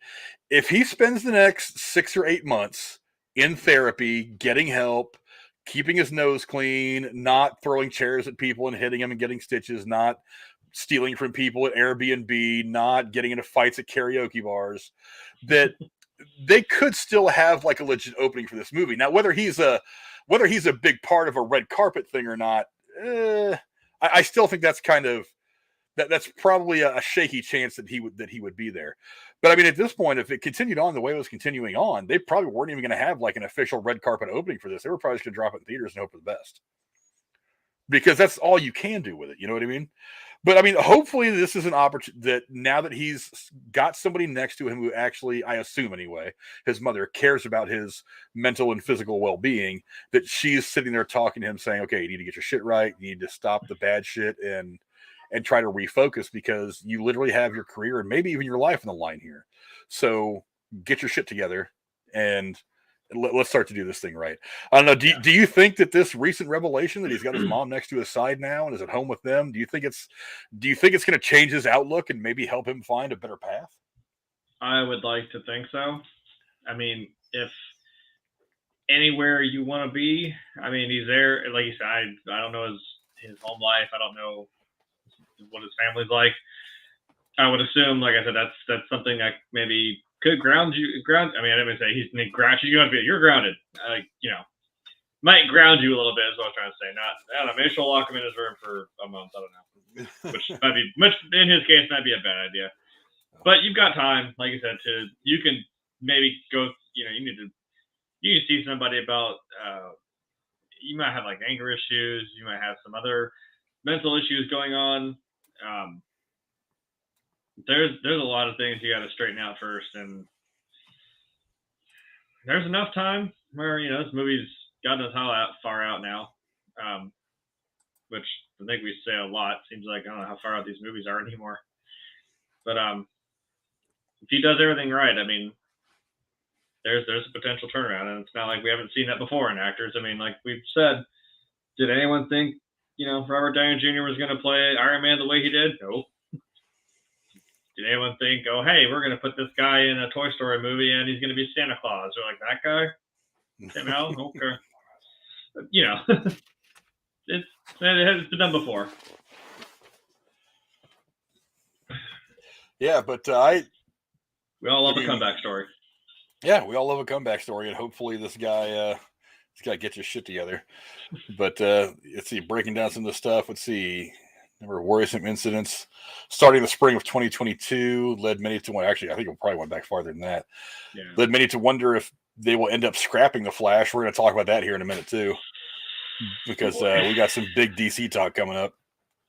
if he spends the next 6 or 8 months in therapy, getting help, keeping his nose clean, not throwing chairs at people and hitting them and getting stitches, not stealing from people at Airbnb, not getting into fights at karaoke bars, that they could still have like a legit opening for this movie. Now, whether he's a big part of a red carpet thing or not, I still think that's kind of that's probably a shaky chance that he would be there. But I mean, at this point, if it continued on the way it was continuing on, they probably weren't even going to have like an official red carpet opening for this. They were probably just going to drop it in theaters and hope for the best, because that's all you can do with it. You know what I mean? But I mean, hopefully this is an opportunity that now that he's got somebody next to him who actually, I assume anyway, his mother cares about his mental and physical well-being, that she's sitting there talking to him saying, okay, you need to get your shit right. You need to stop the bad shit and try to refocus, because you literally have your career and maybe even your life in the line here. So get your shit together and let's start to do this thing right. I don't know. Do you think that this recent revelation that he's got his mom next to his side now and is at home with them, do you think it's going to change his outlook and maybe help him find a better path? I would like to think so. I mean, if anywhere you want to be, I mean, he's there. Like you said, I don't know his home life. I don't know what his family's like. I would assume, like I said, that's something that maybe could ground you. I mean, I didn't say he's ground you. You're grounded. Might ground you a little bit is what I'm trying to say. Not maybe she'll lock him in his room for a month. I don't know, which might be in his case might be a bad idea. But you've got time, like you said, you can maybe go. You can see somebody about. You might have like anger issues. You might have some other mental issues going on. There's a lot of things you got to straighten out first, and there's enough time where this movie's gotten us how far out now, which I think we say a lot. Seems like I don't know how far out these movies are anymore, but if he does everything right, I mean, there's a potential turnaround, and it's not like we haven't seen that before in actors. I mean, like we've said, did anyone think Robert Downey Jr. was going to play Iron Man the way he did? No. Did anyone think, oh, hey, we're going to put this guy in a Toy Story movie and he's going to be Santa Claus? They're like, that guy? Tim Allen? Okay. It has been done before. Yeah, but we all love a comeback story. Yeah, we all love a comeback story, and hopefully this guy gets his shit together. But let's see, breaking down some of the stuff. Let's see, number of worrisome incidents starting the spring of 2022 led many to actually, I think it probably went back farther than that. Yeah. Led many to wonder if they will end up scrapping the Flash. We're going to talk about that here in a minute too, because we got some big DC talk coming up.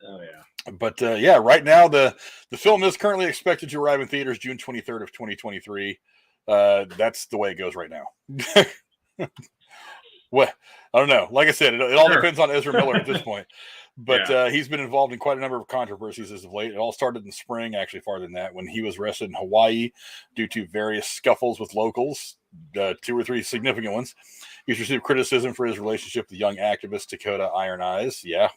Oh yeah. But yeah, right now the film is currently expected to arrive in theaters June 23rd of 2023. That's the way it goes right now. What? I don't know. Like I said, it all depends on Ezra Miller at this point. But he's been involved in quite a number of controversies as of late. It all started in spring, actually farther than that, when he was arrested in Hawaii due to various scuffles with locals, 2 or 3 significant ones. He's received criticism for his relationship with the young activist Dakota Iron Eyes. Yeah.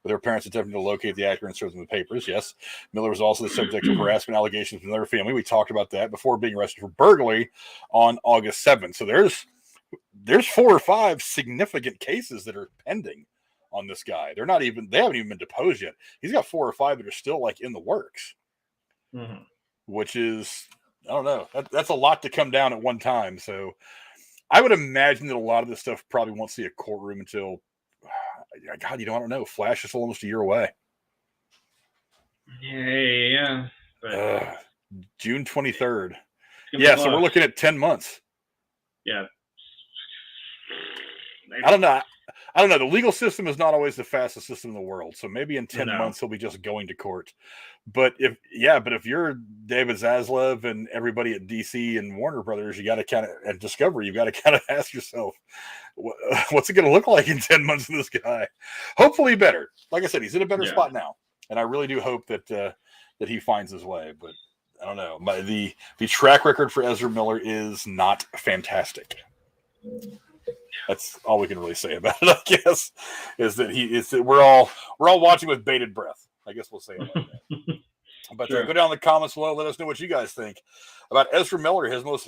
With her parents attempting to locate the actor and serve them the papers. Yes. Miller was also the subject of harassment allegations from another family. We talked about that before being arrested for burglary on August 7th. So there's 4 or 5 significant cases that are pending on this guy. They haven't even been deposed yet. He's got 4 or 5 that are still like in the works, which is, I don't know. That's a lot to come down at one time. So I would imagine that a lot of this stuff probably won't see a courtroom until, God, I don't know. Flash is almost a year away. Yeah. But June 23rd. Yeah, so we're looking at 10 months. Yeah. Maybe. I don't know. The legal system is not always the fastest system in the world. So maybe in 10 months he'll be just going to court. But if you're David Zaslaf and everybody at DC and Warner Brothers, you got to and Discovery, you got to kind of ask yourself, what's it going to look like in 10 months of this guy? Hopefully better. Like I said, he's in a better spot now. And I really do hope that he finds his way. But I don't know. The track record for Ezra Miller is not fantastic. That's all we can really say about it, I guess, is that we're all watching with bated breath. I guess we'll say it like that. But go down in the comments below. Let us know what you guys think about Ezra Miller, his most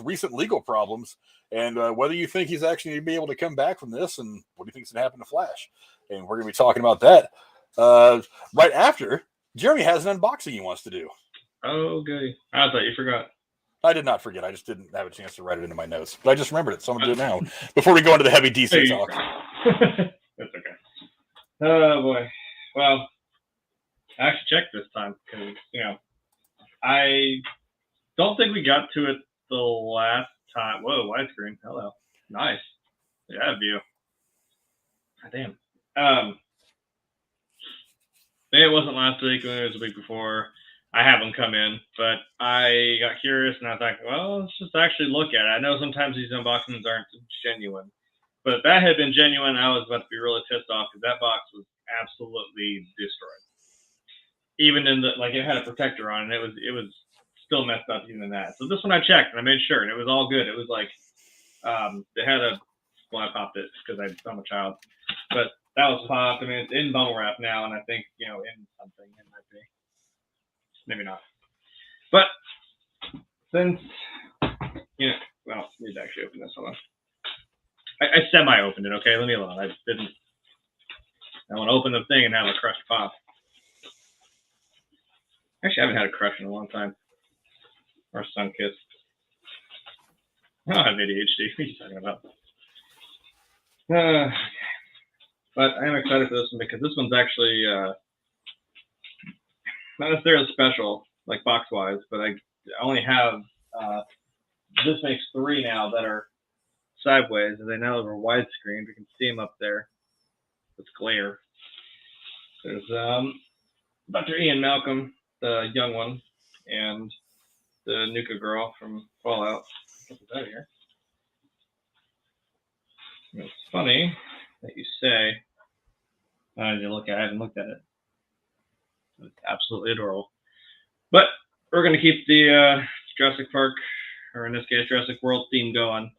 recent legal problems, and whether you think he's actually going to be able to come back from this, and what do you think is going to happen to Flash. And we're going to be talking about that right after Jeremy has an unboxing he wants to do. Oh, goody. I thought you forgot. I did not forget. I just didn't have a chance to write it into my notes. But I just remembered it, so I'm going to do it now before we go into the heavy DC talk. That's okay. Oh, boy. Well, I actually checked this time because, I don't think we got to it the last time. Whoa, widescreen. Hello. Nice. Yeah, view. God damn. Maybe it wasn't last week, maybe it was the week before. I have them come in, but I got curious and I thought, well, let's just actually look at it. I know sometimes these unboxings aren't genuine, but if that had been genuine, I was about to be really pissed off because that box was absolutely destroyed. Even in it had a protector on it. It was still messed up even in that. So this one I checked and I made sure, and it was all good. It was like they had I popped it because I'm a child, but that was popped. I mean, it's in bubble wrap now, and I think in something it might be. Maybe not. But since, well, I need to actually open this. Hold on. I semi-opened it, okay? Let me alone. I want to open the thing and have a crushed pop. Actually, I haven't had a crush in a long time. Or sun kiss. I don't have ADHD. What are you talking about? But I am excited for this one because this one's actually not necessarily special, like box-wise, but I only have, this makes 3 now that are sideways, and they now are widescreen. We can see them up there. It's glare. There's Dr. Ian Malcolm, the young one, and the Nuka girl from Fallout. Get this out of here. And it's funny that you say, I haven't looked at it. It's absolutely adorable. But we're going to keep the Jurassic Park, or in this case, Jurassic World theme going.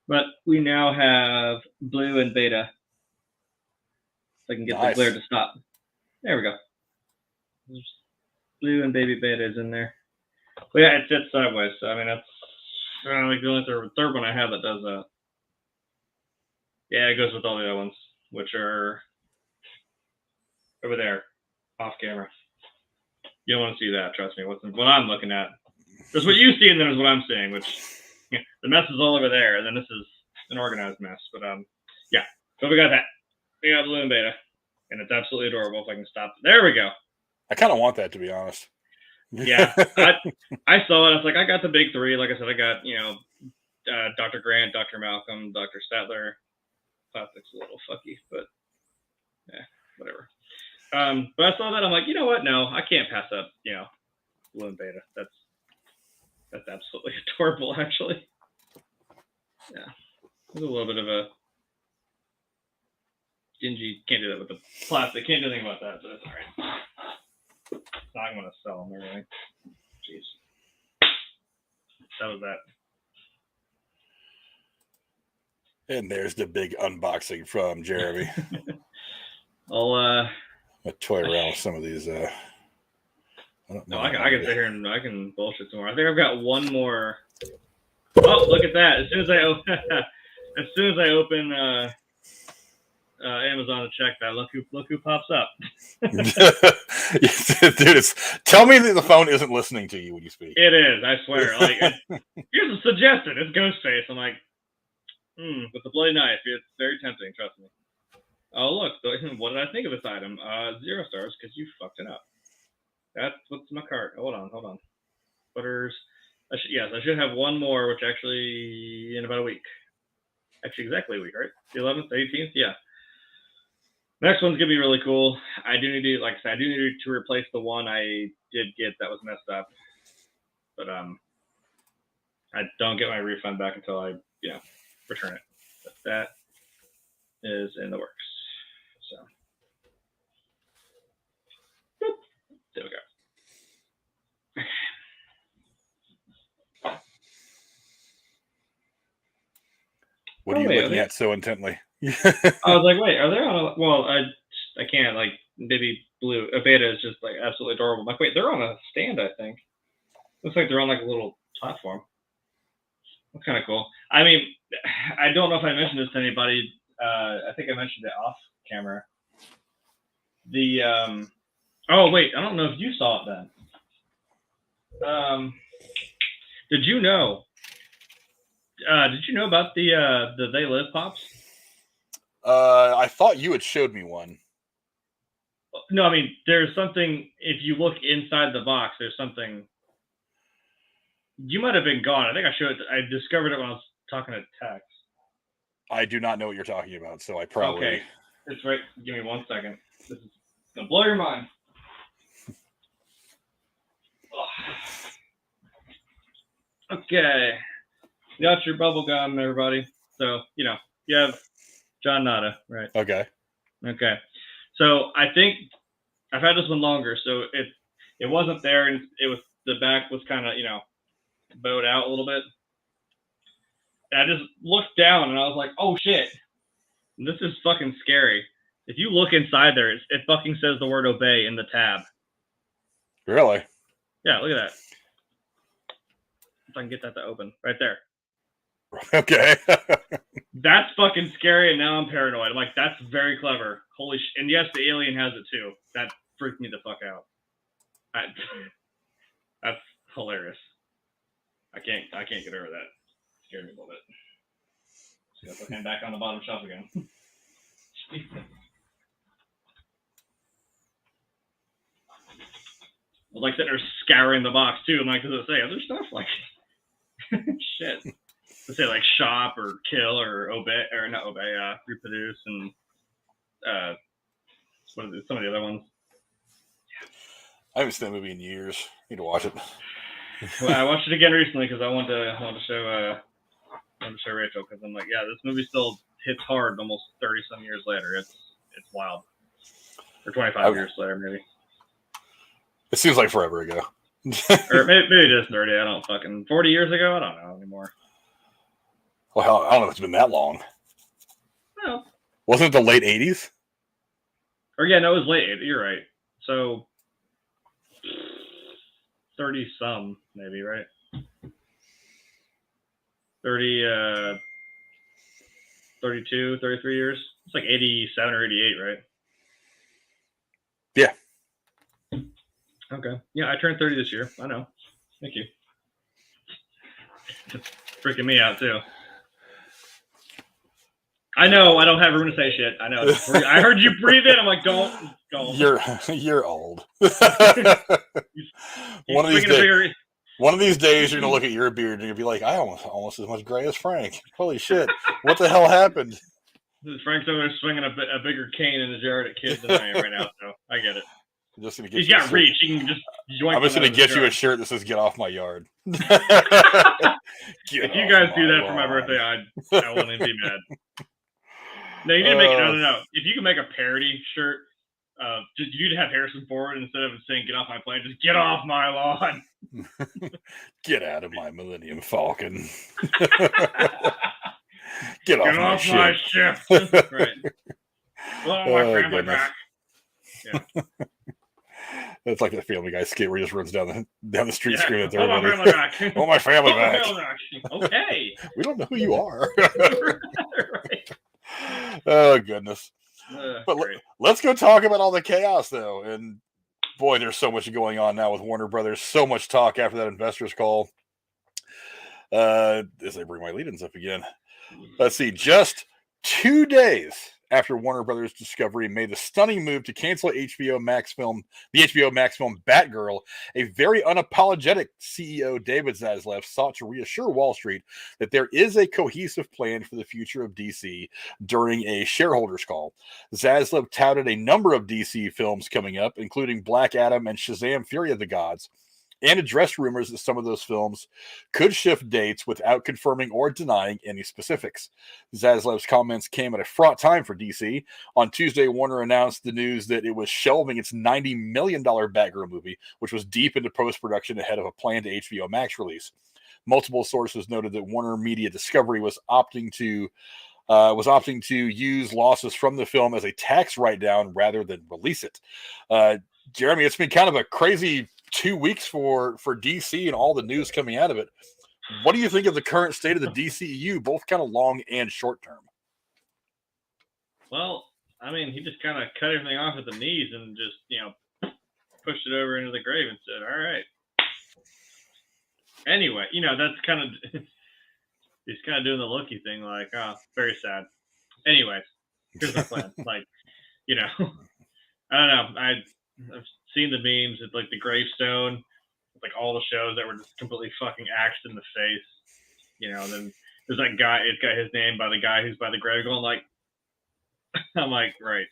But we now have Blue and Beta. So I can get the glare to stop. There we go. There's blue and baby beta is in there. But yeah, it fits sideways. So I mean, that's like the only third one I have that does that. Yeah, it goes with all the other ones, which are over there, off camera. You don't want to see that, trust me. What I'm looking at. There's what you see, and then there's what I'm seeing, which the mess is all over there, and then this is an organized mess. But yeah. So we got that. We got blue and beta, and it's absolutely adorable. If I can stop. There we go. I kind of want that, to be honest. Yeah, I saw it. I was like, I got the big three. Like I said, I got Dr. Grant, Dr. Malcolm, Dr. Statler. Plastic's a little fucky, but yeah, whatever. But I saw that. I'm like, you know what? No, I can't pass up. Blue and beta. That's absolutely adorable, actually. Yeah, there's a little bit of a dingy. Can't do that with the plastic. Can't do anything about that, but it's all right. Now I'm going to sell them everything. Jeez. That was that. And there's the big unboxing from Jeremy. I'll toy around with some of these. I can sit here and I can bullshit some more. I think I've got one more. Oh, look at that! As soon as I open Amazon to check that, look who pops up. Dude, tell me that the phone isn't listening to you when you speak. It is, I swear. Like, here's a suggestion. It's Ghostface. I'm like, with the bloody knife. It's very tempting. Trust me. Oh look, what did I think of this item? 0 stars because you fucked it up. That's what's in my cart. Hold on. Butters. I should have one more, which actually in about a week. Actually, exactly a week, right? The 11th, 18th, yeah. Next one's gonna be really cool. I do need to, like I said, to replace the one I did get that was messed up. But I don't get my refund back until I, return it. But that is in the works. So boop. There we go. What are you looking at so intently? I was like, wait, are they on well, I can't, like, baby blue, beta is just, like, absolutely adorable. I'm like, wait, they're on a stand, I think. Looks like they're on, like, a little platform. That's kind of cool. I mean, I don't know if I mentioned this to anybody. I think I mentioned it off camera. Oh, wait, I don't know if you saw it then. Did you know about the They Live pops? I thought you had showed me one. No, I mean, there's something, if you look inside the box, there's something. You might have been gone. I think I discovered it when I was talking to Tex. I do not know what you're talking about, so I probably. Okay. It's right. Give me 1 second. This is going to blow your mind. Okay. You got your bubble gum, everybody. So, you have John Nada, right? Okay. So I think I've had this one longer, so it wasn't there, and the back was kind of, bowed out a little bit. And I just looked down, and I was like, oh shit, this is fucking scary. If you look inside there, it fucking says the word obey in the tab. Really? Yeah, look at that. If I can get that to open. Right there. Okay. That's fucking scary, and now I'm paranoid. I'm like, that's very clever. Holy shit. And yes, the alien has it too. That freaked me the fuck out. That's hilarious. I can't get over that. It scared me a little bit. So I put him back on the bottom shelf again. I was like sitting there scouring the box too. I'm like, does it say other stuff? Like, shit. Does it say like shop or kill or obey, or not obey, reproduce, and what is it, some of the other ones? I haven't seen that movie in years. Need to watch it. Well, I watched it again recently because I wanted to show Rachel, because I'm like, yeah, this movie still hits hard almost 30 some years later. It's wild. Or 25 years later, maybe. It seems like forever ago. Or maybe just 30. I don't fucking 40 years ago. I don't know anymore. Well, hell, I don't know if it's been that long. Well, wasn't it the late 80s? Or yeah, no, it was late. You're right. So 30 some maybe, right? 30, 32, 33 years. It's like 87 or 88, right? Yeah. Okay. Yeah, I turned 30 this year. I know. Thank you. It's freaking me out too. I know I don't have room to say shit. I know. I heard you breathe in. I'm like, don't. You're old. He's one of these days, you're gonna look at your beard and you'll be like, I almost as much gray as Frank. Holy shit! What the hell happened? Frank's over there swinging a bigger cane in his yard at kids than I am right now, so I get it. I'm just gonna get He's got reach. He can just join. I'm just gonna get you a shirt that says "Get off my yard." If you guys do that for my birthday, I won't even be mad. No, you need to make no. If you can make a parody shirt, just you'd have Harrison Ford instead of saying "Get off my plane," just "Get off my lawn." Get out of my Millennium Falcon. Get off my ship. Right. Oh, my family back. Yeah. It's like that Family Guy skit where he just runs down the street screaming at everybody. Oh, my family back. Oh, my family back. Okay. We don't know who you are. Right. Oh, goodness. But let's go talk about all the chaos, though. And boy, there's so much going on now with Warner Brothers. So much talk after that investors call. As I bring my lead-ins up again. Let's see. Just 2 days after Warner Brothers Discovery made the stunning move to cancel the HBO Max film Batgirl, a very unapologetic CEO David Zaslaf sought to reassure Wall Street that there is a cohesive plan for the future of DC during a shareholders call. Zaslaf touted a number of DC films coming up, including Black Adam and Shazam: Fury of the Gods, and addressed rumors that some of those films could shift dates without confirming or denying any specifics. Zaslav's comments came at a fraught time for DC. On Tuesday, Warner announced the news that it was shelving its $90 million Batgirl movie, which was deep into post-production ahead of a planned HBO Max release. Multiple sources noted that Warner Media Discovery was opting to use losses from the film as a tax write-down rather than release it. Jeremy, it's been kind of a crazy 2 weeks for DC and all the news coming out of it. What do you think of the current state of the DCEU, both kind of long and short term? Well, I mean, he just kind of cut everything off at the knees and just, pushed it over into the grave and said, all right. Anyway, that's kind of, he's kind of doing the Loki thing, like, oh, very sad. Anyways, here's my plan. Like, I don't know. I've seen the memes at like the gravestone, like all the shows that were just completely fucking axed in the face. Then there's that guy. It's got his name by the guy who's by the grave going like, I'm like, right.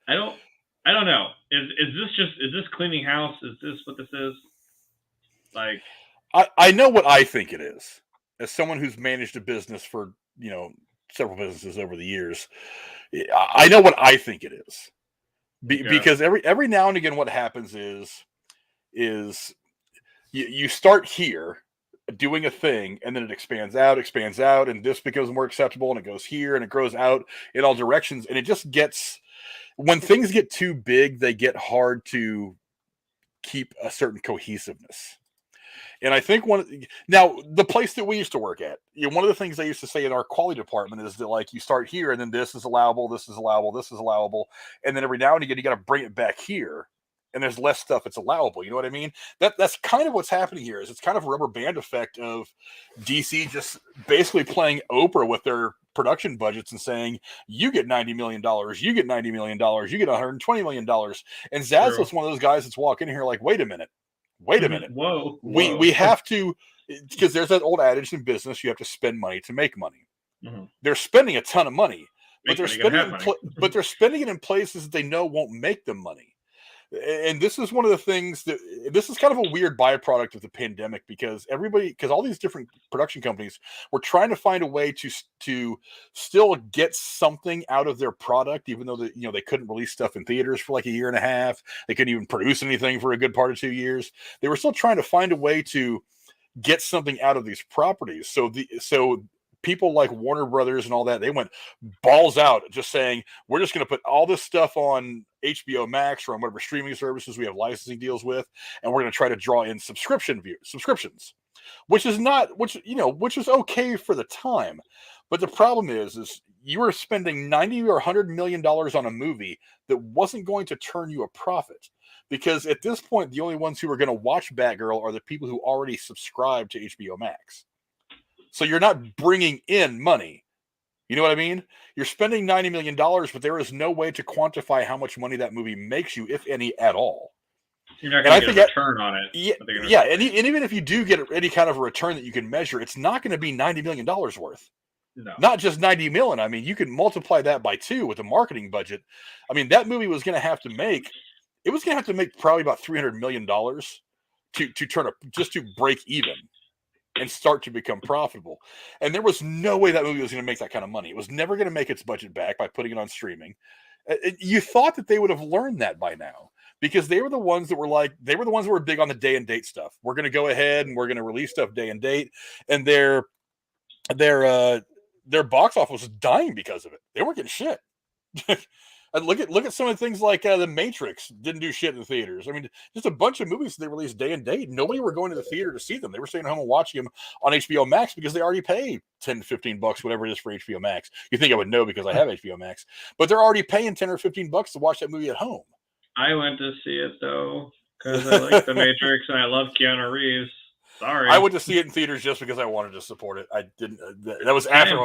I don't know. Is this cleaning house? Is this what this is? Like, I know what I think it is. As someone who's managed a business for, several businesses over the years, I know what I think it is. Because every now and again, what happens is you start here doing a thing, and then it expands out, and this becomes more acceptable, and it goes here, and it grows out in all directions, and it just gets, when things get too big, they get hard to keep a certain cohesiveness. And I think the place that we used to work at, one of the things they used to say in our quality department is that, like, you start here and then this is allowable, this is allowable, this is allowable. And then every now and again, you got to bring it back here and there's less stuff that's allowable. You know what I mean? That's kind of what's happening here. Is it's kind of a rubber band effect of DC just basically playing Oprah with their production budgets and saying, you get $90 million, you get $90 million, you get $120 million. And Zaslaf's one of those guys that's walking in here like, wait a minute. Whoa. We have to, because there's that old adage in business, you have to spend money to make money. Mm-hmm. They're spending a ton of money, but they're spending it in places that they know won't make them money. And this is one of the things this is kind of a weird byproduct of the pandemic, because all these different production companies were trying to find a way to still get something out of their product, even though they couldn't release stuff in theaters for like a year and a half. They couldn't even produce anything for a good part of 2 years. They were still trying to find a way to get something out of these properties. So people like Warner Brothers and all that, they went balls out just saying, we're just going to put all this stuff on HBO Max or on whatever streaming services we have licensing deals with, and we're going to try to draw in subscriptions, which is okay for the time. But the problem is you are spending $90 or $100 million on a movie that wasn't going to turn you a profit. Because at this point, the only ones who are going to watch Batgirl are the people who already subscribe to HBO Max. So you're not bringing in money. You know what I mean? You're spending $90 million, but there is no way to quantify how much money that movie makes you, if any, at all. You're not going to get a return on it. Yeah, and even if you do get any kind of a return that you can measure, it's not going to be $90 million worth. No. Not just 90 million. I mean, you can multiply that by 2 with the marketing budget. I mean, that movie was going to have to make probably about $300 million to break even and start to become profitable. And there was no way that movie was going to make that kind of money. It was never going to make its budget back by putting it on streaming. You thought that they would have learned that by now, because they were the ones that were big on the day and date stuff. We're going to go ahead and we're going to release stuff day and date, and their box office was dying because of it. They weren't getting shit. And look at some of the things like The Matrix didn't do shit in the theaters. I mean, just a bunch of movies they released day and date. Nobody were going to the theater to see them. They were staying home and watching them on HBO Max because they already pay $10 to $15, whatever it is, for HBO Max. You think I would know because I have HBO Max, but they're already paying $10 or $15 to watch that movie at home. I went to see it though because I like The Matrix and I love Keanu Reeves. Sorry. I went to see it in theaters just because I wanted to support it. I didn't. That was after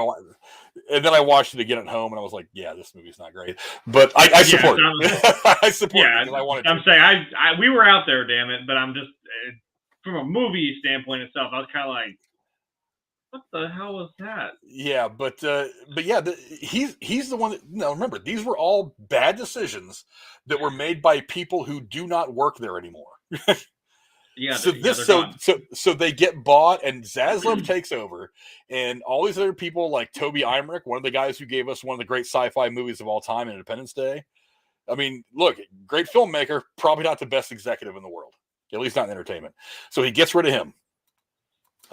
and then I watched it again at home, and I was like, "Yeah, this movie's not great." But I support it. I support it because I wanted to. I'm saying we were out there, damn it. But I'm just from a movie standpoint itself, I was kind of like, "What the hell was that?" Yeah, but yeah, he's the one that. No, remember, these were all bad decisions that were made by people who do not work there anymore. Yeah. So they get bought, and Zaslaf takes over, and all these other people like Toby Imrick, one of the guys who gave us one of the great sci-fi movies of all time, Independence Day. I mean, look, great filmmaker, probably not the best executive in the world, at least not in entertainment. So he gets rid of him.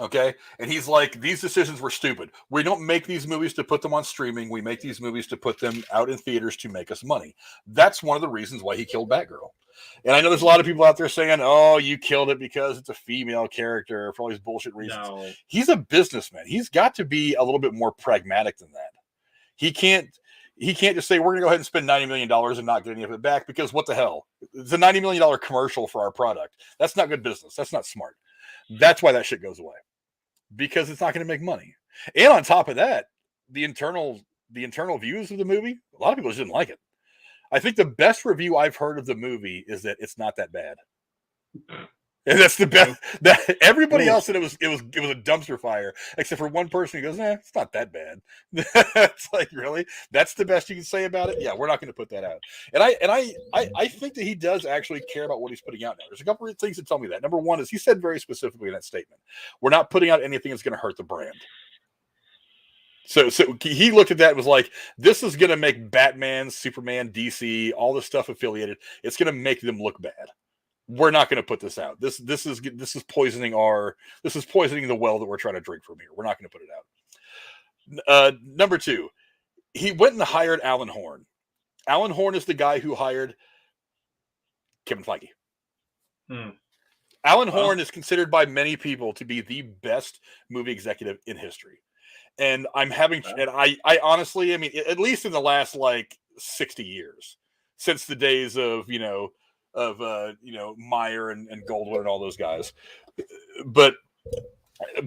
Okay, and he's like, these decisions were stupid. We don't make these movies to put them on streaming. We make these movies to put them out in theaters to make us money. That's one of the reasons why he killed Batgirl. And I know there's a lot of people out there saying, "Oh, you killed it because it's a female character for all these bullshit reasons." No. He's a businessman. He's got to be a little bit more pragmatic than that. He can't just say, "We're going to go ahead and spend $90 million and not get any of it back," because what the hell? It's a $90 million commercial for our product. That's not good business. That's not smart. That's why that shit goes away, because it's not going to make money. And on top of that, the internal views of the movie, a lot of people just didn't like it. I think the best review I've heard of the movie is that it's not that bad. And that's the best. That everybody else said it was a dumpster fire, except for one person who goes, "It's not that bad." It's like, really? That's the best you can say about it? Yeah, we're not going to put that out. And I think that he does actually care about what he's putting out now. There's a couple of things that tell me that. Number one is he said very specifically in that statement, "We're not putting out anything that's going to hurt the brand." So he looked at that and was like, "This is going to make Batman, Superman, DC, all this stuff affiliated. It's going to make them look bad. We're not going to put this out. This is poisoning the well that we're trying to drink from here. We're not going to put it out." Number two, he went and hired Alan Horn. Alan Horn is the guy who hired Kevin Feige. Alan Horn is considered by many people to be the best movie executive in history. And I honestly, I mean, at least in the last like 60 years, since the days of, Meyer and Goldwyn and all those guys. But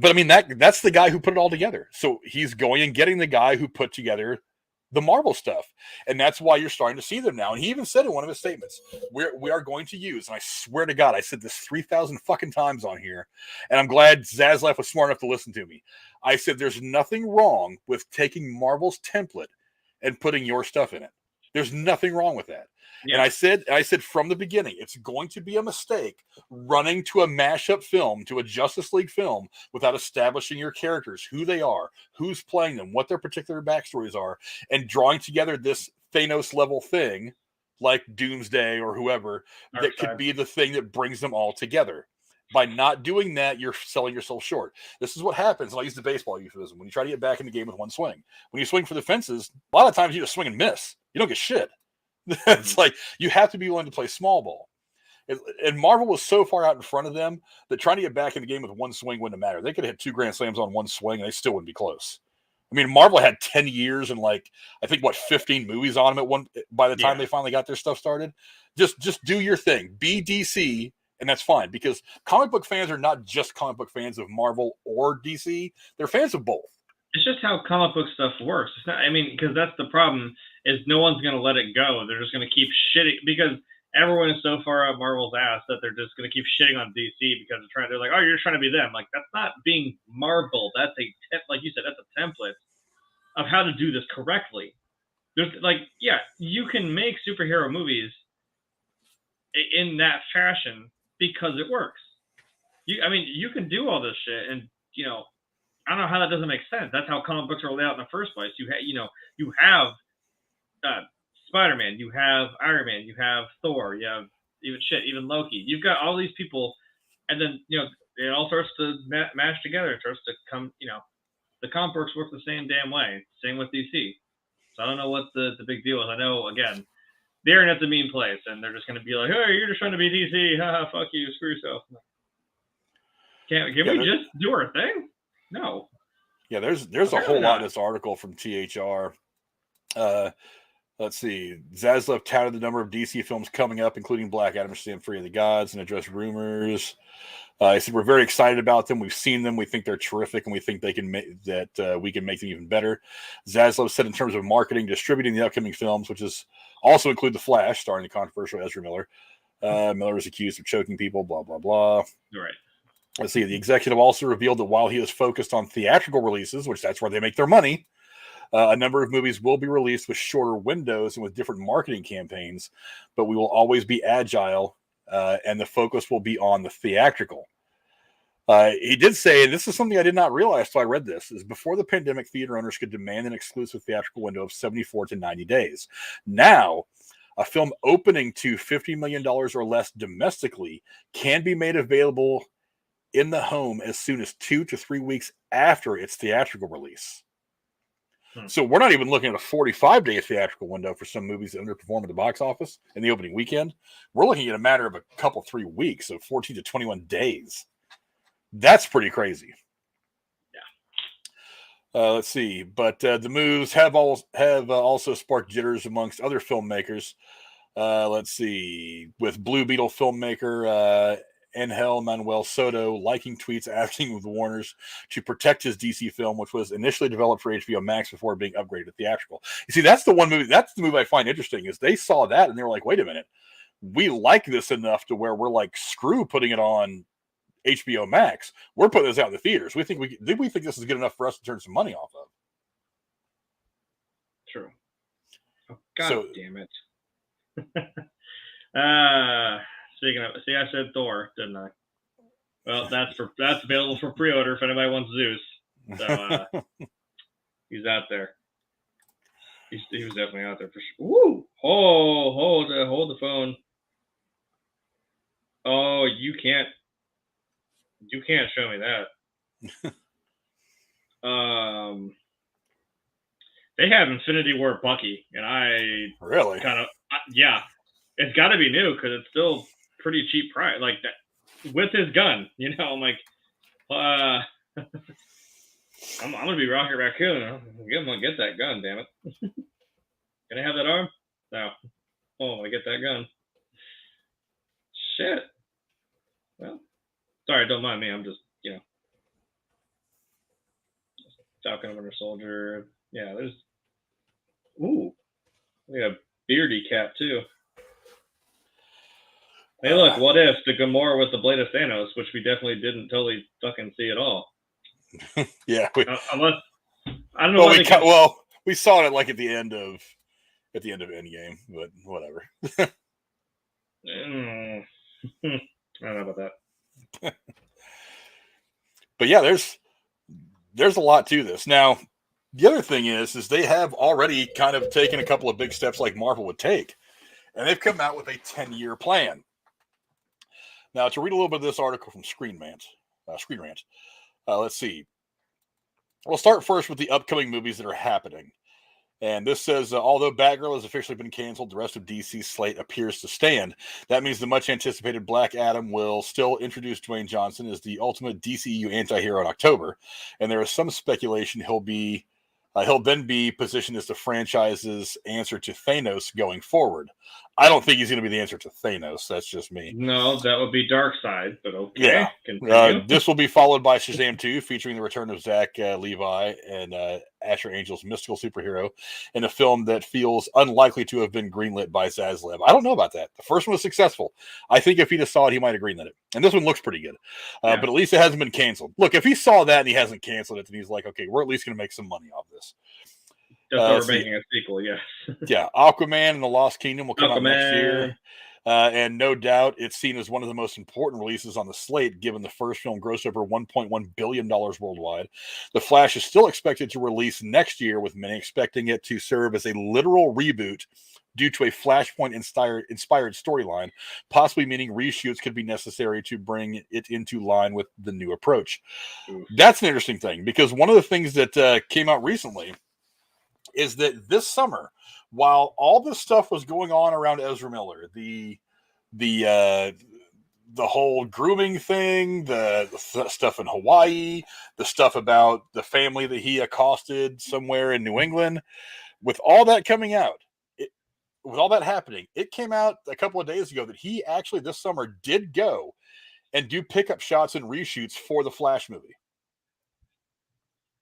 I mean, that's the guy who put it all together. So he's going and getting the guy who put together the Marvel stuff. And that's why you're starting to see them now. And he even said in one of his statements, we are going to use, and I swear to God, I said this 3,000 fucking times on here, and I'm glad Zaslaf was smart enough to listen to me. I said, there's nothing wrong with taking Marvel's template and putting your stuff in it. There's nothing wrong with that. Yeah. And I said from the beginning, it's going to be a mistake running to a mashup film, to a Justice League film, without establishing your characters, who they are, who's playing them, what their particular backstories are, and drawing together this Thanos level thing like Doomsday or whoever that could be the thing that brings them all together. By not doing that, you're selling yourself short. This is what happens, and I'll use the baseball euphemism, when you try to get back in the game with one swing. When you swing for the fences, a lot of times you just swing and miss. You don't get shit. It's like you have to be willing to play small ball. And Marvel was so far out in front of them that trying to get back in the game with one swing wouldn't matter. They could have hit 2 grand slams on one swing, and they still wouldn't be close. I mean, Marvel had 10 years and I think 15 movies on them by the time they finally got their stuff started. Just do your thing. Be DC, and that's fine, because comic book fans are not just comic book fans of Marvel or DC. They're fans of both. It's just how comic book stuff works. It's not, because that's the problem, is no one's going to let it go. They're just going to keep shitting, because everyone is so far up Marvel's ass that they're just going to keep shitting on DC because they're like, oh, you're trying to be them. Like, that's not being Marvel. That's like you said, that's a template of how to do this correctly. There's you can make superhero movies in that fashion because it works. You can do all this shit, and I don't know how that doesn't make sense. That's how comic books are laid out in the first place. You have Spider-Man, you have Iron Man, you have Thor, you have even Loki. You've got all these people, and then it all starts to mash together. It starts to come. The comic books work the same damn way. Same with DC. So I don't know what the big deal is. I know, again, the internet's a mean place, and they're just going to be like, hey, you're just trying to be DC. Haha, fuck you, screw yourself. Can we just do our thing? No. Yeah, there's a whole lot in this article from THR. Let's see. Zaslaf touted the number of DC films coming up, including Black Adam, Stand Free of the Gods, and addressed rumors. He said, we're very excited about them. We've seen them. We think they're terrific, and we think we can make them even better. Zaslaf said in terms of marketing, distributing the upcoming films, which is also include The Flash, starring the controversial Ezra Miller. Miller was accused of choking people, blah, blah, blah. Right. Let's see. The executive also revealed that while he is focused on theatrical releases, which that's where they make their money, a number of movies will be released with shorter windows and with different marketing campaigns, but we will always be agile, and the focus will be on the theatrical. He did say, and this is something I did not realize till I read this, is before the pandemic, theater owners could demand an exclusive theatrical window of 74 to 90 days. Now, a film opening to $50 million or less domestically can be made available in the home as soon as 2 to 3 weeks after its theatrical release. So we're not even looking at a 45-day theatrical window for some movies that underperform at the box office in the opening weekend. We're looking at a matter of a couple, 3 weeks, so 14 to 21 days. That's pretty crazy. Yeah. Let's see. But the moves have also sparked jitters amongst other filmmakers. Let's see. With Blue Beetle filmmaker Angel Manuel Soto liking tweets asking the Warners to protect his DC film, which was initially developed for HBO Max before being upgraded to theatrical. You see, that's the movie I find interesting, is they saw that and they were like, wait a minute, we like this enough to where we're like, screw putting it on HBO Max. We're putting this out in the theaters. We think this is good enough for us to turn some money off of. True. Oh, God damn it. Speaking of, I said Thor, didn't I? Well, that's available for pre-order if anybody wants Zeus. So he's out there. He was definitely out there for sure. Woo! Hold the phone. Oh, you can't show me that. They have Infinity War Bucky, and I really it's got to be new because it's still pretty cheap price, like that with his gun. I'm like, I'm gonna be Rocket Raccoon. I'm gonna get that gun, damn it. Can I have that arm? No. Oh, I get that gun. Shit. Well, sorry, don't mind me. I'm just, Falcon Winter Soldier. Yeah, there's. Ooh, we have beardy cap too. Hey, look, what if the Gamora was the blade of Thanos, which we definitely didn't totally fucking see at all. Yeah. Unless, I don't know. We saw it like at the end of Endgame, but whatever. I don't know about that. But yeah, there's a lot to this. Now, the other thing is they have already kind of taken a couple of big steps like Marvel would take, and they've come out with a 10-year plan. Now, to read a little bit of this article from Screen Rant, let's see. We'll start first with the upcoming movies that are happening. And this says, although Batgirl has officially been canceled, the rest of DC's slate appears to stand. That means the much-anticipated Black Adam will still introduce Dwayne Johnson as the ultimate DCEU anti-hero in October. And there is some speculation he'll then be positioned as the franchise's answer to Thanos going forward. I don't think he's going to be the answer to Thanos. That's just me. No, that would be Darkseid, but okay. Yeah. This will be followed by Shazam 2, featuring the return of Zach Levi and Asher Angel's mystical superhero in a film that feels unlikely to have been greenlit by Zaslaf. I don't know about that. The first one was successful. I think if he just saw it, he might have greenlit it. And this one looks pretty good. But at least it hasn't been canceled. Look, if he saw that and he hasn't canceled it, then he's like, okay, we're at least going to make some money off this. That's why we're making a sequel, yes. Yeah, Aquaman and the Lost Kingdom will come out next year. And no doubt it's seen as one of the most important releases on the slate, given the first film grossed over $1.1 billion worldwide. The Flash is still expected to release next year, with many expecting it to serve as a literal reboot due to a Flashpoint-inspired storyline, possibly meaning reshoots could be necessary to bring it into line with the new approach. That's an interesting thing, because one of the things that came out recently is that this summer, while all this stuff was going on around Ezra Miller, the whole grooming thing, the stuff in Hawaii, the stuff about the family that he accosted somewhere in New England, with all that coming out, with all that happening, it came out a couple of days ago that he actually this summer did go and do pickup shots and reshoots for the Flash movie.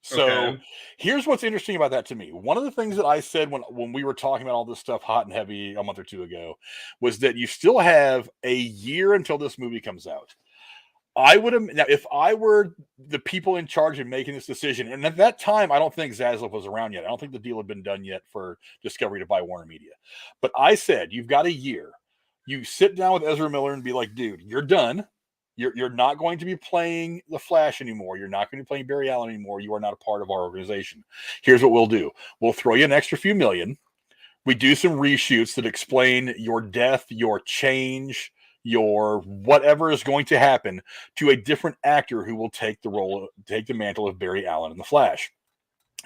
So here's what's interesting about that to me. One of the things that I said when we were talking about all this stuff hot and heavy a month or two ago was that you still have a year until this movie comes out. Now, if I were the people in charge of making this decision, and at that time, I don't think Zaslaf was around yet. I don't think the deal had been done yet for Discovery to buy Warner Media. But I said, you've got a year. You sit down with Ezra Miller and be like, dude, you're done. You're not going to be playing the Flash anymore. You're not going to be playing Barry Allen anymore. You are not a part of our organization. Here's what we'll do. We'll throw you an extra few million. We do some reshoots that explain your death, your change, your whatever is going to happen to a different actor who will take the mantle of Barry Allen in the Flash.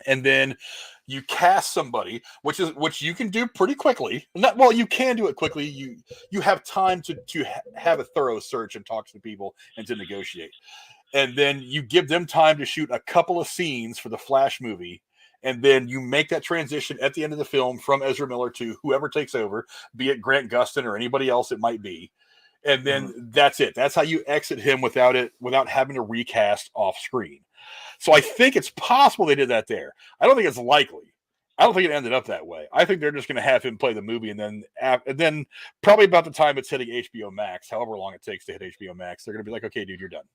And then you cast somebody, which you can do pretty quickly. You can do it quickly. You have time to have a thorough search and talk to people and to negotiate. And then you give them time to shoot a couple of scenes for the Flash movie. And then you make that transition at the end of the film from Ezra Miller to whoever takes over, be it Grant Gustin or anybody else it might be. And then that's it. That's how you exit him without having to recast off screen. So I think it's possible they did that there. I don't think it's likely. I don't think it ended up that way. I think they're just going to have him play the movie, and then probably about the time it's hitting HBO Max, however long it takes to hit HBO Max, they're going to be like, okay, dude, you're done.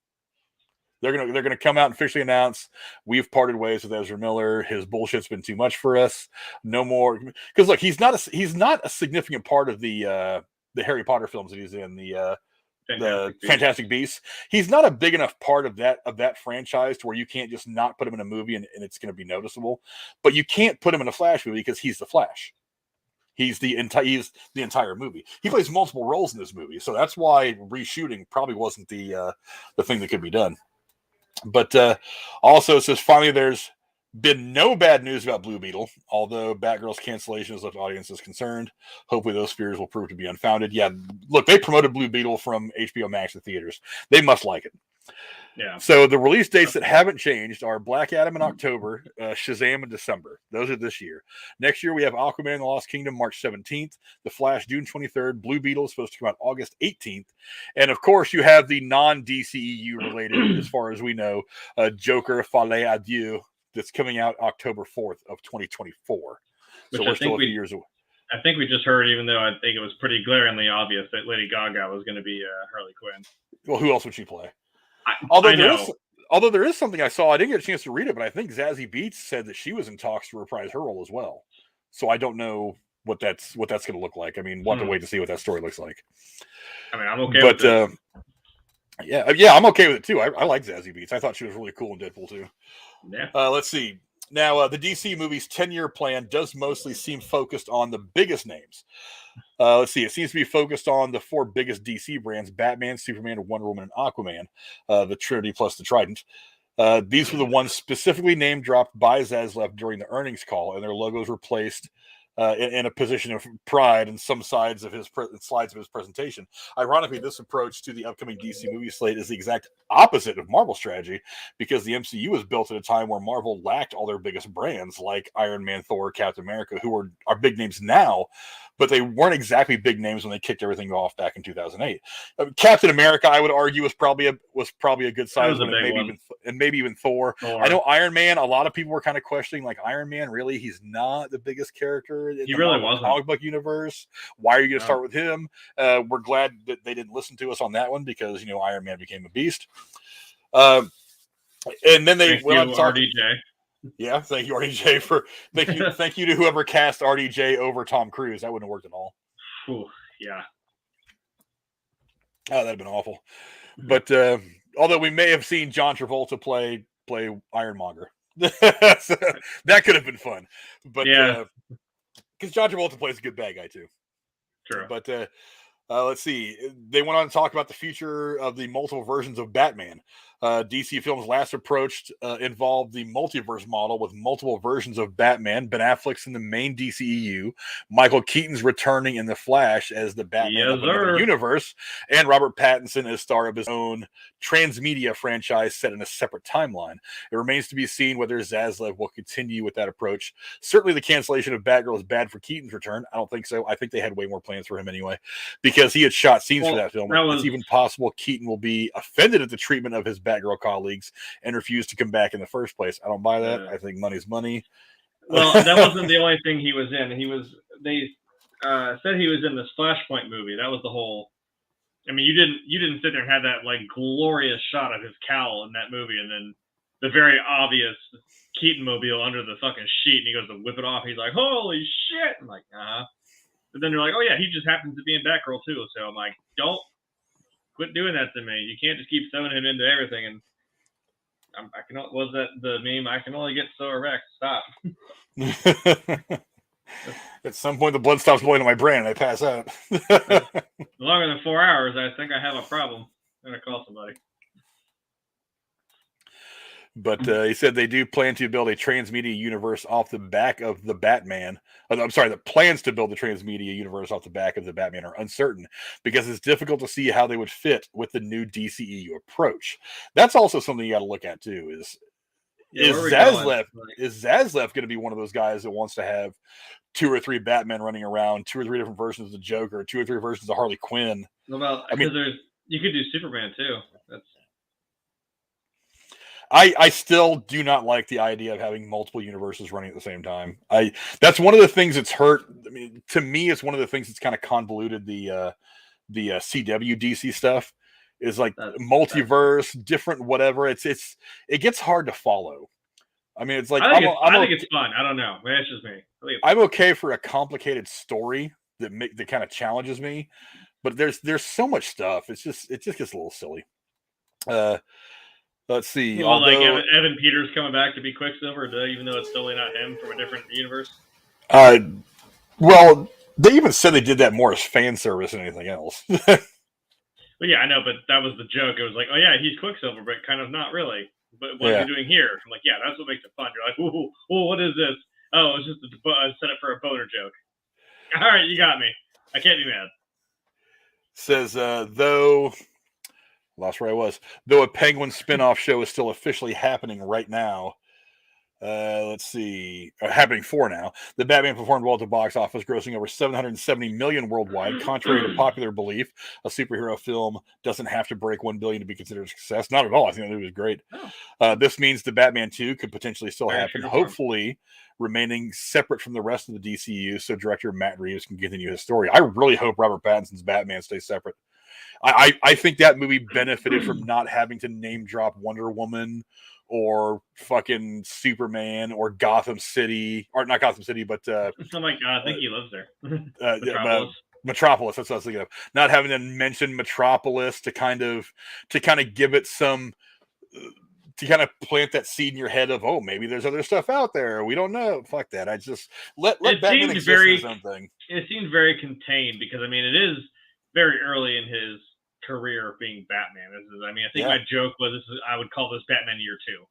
They're going to come out and officially announce we've parted ways with Ezra Miller. His bullshit's been too much for us. No more. Because look, he's not a significant part of the Harry Potter films that he's in. The Fantastic Beasts. He's not a big enough part of that franchise to where you can't just not put him in a movie and it's going to be noticeable. But you can't put him in a Flash movie because he's the Flash. He's the entire movie. He plays multiple roles in this movie, so that's why reshooting probably wasn't the thing that could be done. But also it says finally there's been no bad news about Blue Beetle, although Batgirl's cancellation has left audiences concerned. Hopefully those fears will prove to be unfounded. Yeah, look, they promoted Blue Beetle from HBO Max to theaters. They must like it. Yeah. So the release dates that haven't changed are Black Adam in October, Shazam in December. Those are this year. Next year we have Aquaman and the Lost Kingdom March 17th, The Flash June 23rd, Blue Beetle is supposed to come out August 18th, and of course you have the non-DCEU related, as far as we know, Joker Fallait Adieu, that's coming out October 4th of 2024. So we're still a few years away. I think we just heard, even though I think it was pretty glaringly obvious, that Lady Gaga was going to be Harley Quinn. Well, who else would she play? Although there is something I saw, I didn't get a chance to read it, but I think Zazie Beetz said that she was in talks to reprise her role as well. So I don't know what that's going to look like. I mean, we'll have to wait to see what that story looks like. I mean, I'm okay with it. Yeah, I'm okay with it too. I like Zazie Beetz. I thought she was really cool in Deadpool too. Yeah. Let's see. Now, the DC movie's 10-year plan does mostly seem focused on the biggest names. Let's see. It seems to be focused on the 4 biggest DC brands: Batman, Superman, Wonder Woman, and Aquaman, the Trinity plus the Trident. These were the ones specifically name dropped by Zaslaf during the earnings call, and their logos were placed in a position of pride in some slides of his presentation. Ironically, this approach to the upcoming DC movie slate is the exact opposite of Marvel's strategy, because the MCU was built at a time where Marvel lacked all their biggest brands like Iron Man, Thor, Captain America, who are big names now, but they weren't exactly big names when they kicked everything off back in 2008. Captain America, I would argue, was probably a good size one, and maybe even Thor. I know Iron Man. A lot of people were kind of questioning, like, Iron Man, really? He's not the biggest character in the comic book universe. Why are you going to start with him? We're glad that they didn't listen to us on that one, because Iron Man became a beast. And then they went on to talk. RDJ. Yeah, thank you, RDJ, thank you to whoever cast RDJ over Tom Cruise. That wouldn't have worked at all. Ooh, yeah. Oh, that'd have been awful. But although we may have seen John Travolta play Ironmonger, so that could have been fun. But yeah, because John Travolta plays a good bad guy too. True. But let's see. They went on to talk about the future of the multiple versions of Batman. DC Films' last approach involved the multiverse model, with multiple versions of Batman. Ben Affleck's in the main DCEU, Michael Keaton's returning in The Flash as the Batman of another universe, and Robert Pattinson as star of his own transmedia franchise set in a separate timeline. It remains to be seen whether Zaslaf will continue with that approach. Certainly the cancellation of Batgirl is bad for Keaton's return. I don't think so. I think they had way more plans for him anyway, because he had shot scenes for that film. It's even possible Keaton will be offended at the treatment of his Batgirl colleagues and refuse to come back in the first place. I don't buy that. I think money's money. Well, that wasn't the only thing he was in. They said he was in this Flashpoint movie. That was the whole. I mean, you didn't sit there and have that like glorious shot of his cowl in that movie, and then the very obvious Keaton mobile under the fucking sheet, and he goes to whip it off. He's like, "Holy shit!" I'm like, But then they're like, "Oh yeah, he just happens to be in Batgirl too." So I'm like, "Don't quit doing that to me. You can't just keep throwing him into everything." And was that the meme? I can only get so erect. Stop. At some point, the blood stops boiling in my brain, and I pass out. Longer than 4 hours, I think I have a problem. I'm gonna call somebody. But he said they do plan to build a transmedia universe off the back of the Batman. I'm sorry, the plans to build the transmedia universe off the back of the Batman are uncertain, because it's difficult to see how they would fit with the new DCEU approach. That's also something you got to look at too. Is Zaslaf going to be one of those guys that wants to have 2 or 3 Batmen running around, 2 or 3 different versions of the Joker, 2 or 3 versions of Harley Quinn? Well, because you could do Superman too. I still do not like the idea of having multiple universes running at the same time. That's one of the things that's hurt. I mean, to me, it's one of the things that's kind of convoluted the CW DC stuff. Is like multiverse, different whatever. It gets hard to follow. I mean, it's like I think it's fun. I don't know. That's just me. I'm okay for a complicated story that kind of challenges me, but there's so much stuff. It just gets a little silly. Let's see. Well, like Evan Peters coming back to be Quicksilver, even though it's totally not him from a different universe. Well, they even said they did that more as fan service than anything else. Well, yeah, I know, but that was the joke. It was like, oh yeah, he's Quicksilver, but kind of not really. But what are you doing here? I'm like, yeah, that's what makes it fun. You're like, ooh, what is this? Oh, it's just a setup for a boner joke. All right, you got me. I can't be mad. Says though. Lost where I was. Though a Penguin spinoff show is still officially happening right now. Let's see. Happening for now. The Batman performed well at the box office, grossing over $770 million worldwide. Contrary to popular belief, a superhero film doesn't have to break $1 billion to be considered a success. Not at all. I think that movie was great. This means the Batman 2 could potentially still happen, hopefully remaining separate from the rest of the DCU, so director Matt Reeves can continue his story. I really hope Robert Pattinson's Batman stays separate. I think that movie benefited from not having to name drop Wonder Woman or fucking Superman or Gotham City, or not Gotham City, but oh my god, I think he lives there. Metropolis. That's what I was thinking of. Not having to mention Metropolis to kind of give it some to kind of plant that seed in your head of, oh, maybe there's other stuff out there. We don't know. Fuck that. I just let Batman exist in his own thing. It seems very contained because I mean it is very early in his career of being Batman. I think my joke was I would call this Batman year 2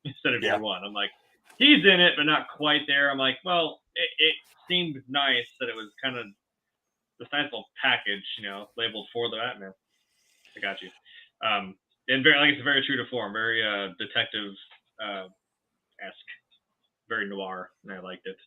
instead of year 1. I'm like, he's in it, but not quite there. I'm like, well, it seemed nice that it was kind of this nice little package, labeled for the Batman. I got you. And very, it's very true to form, very detective esque, very noir, and I liked it.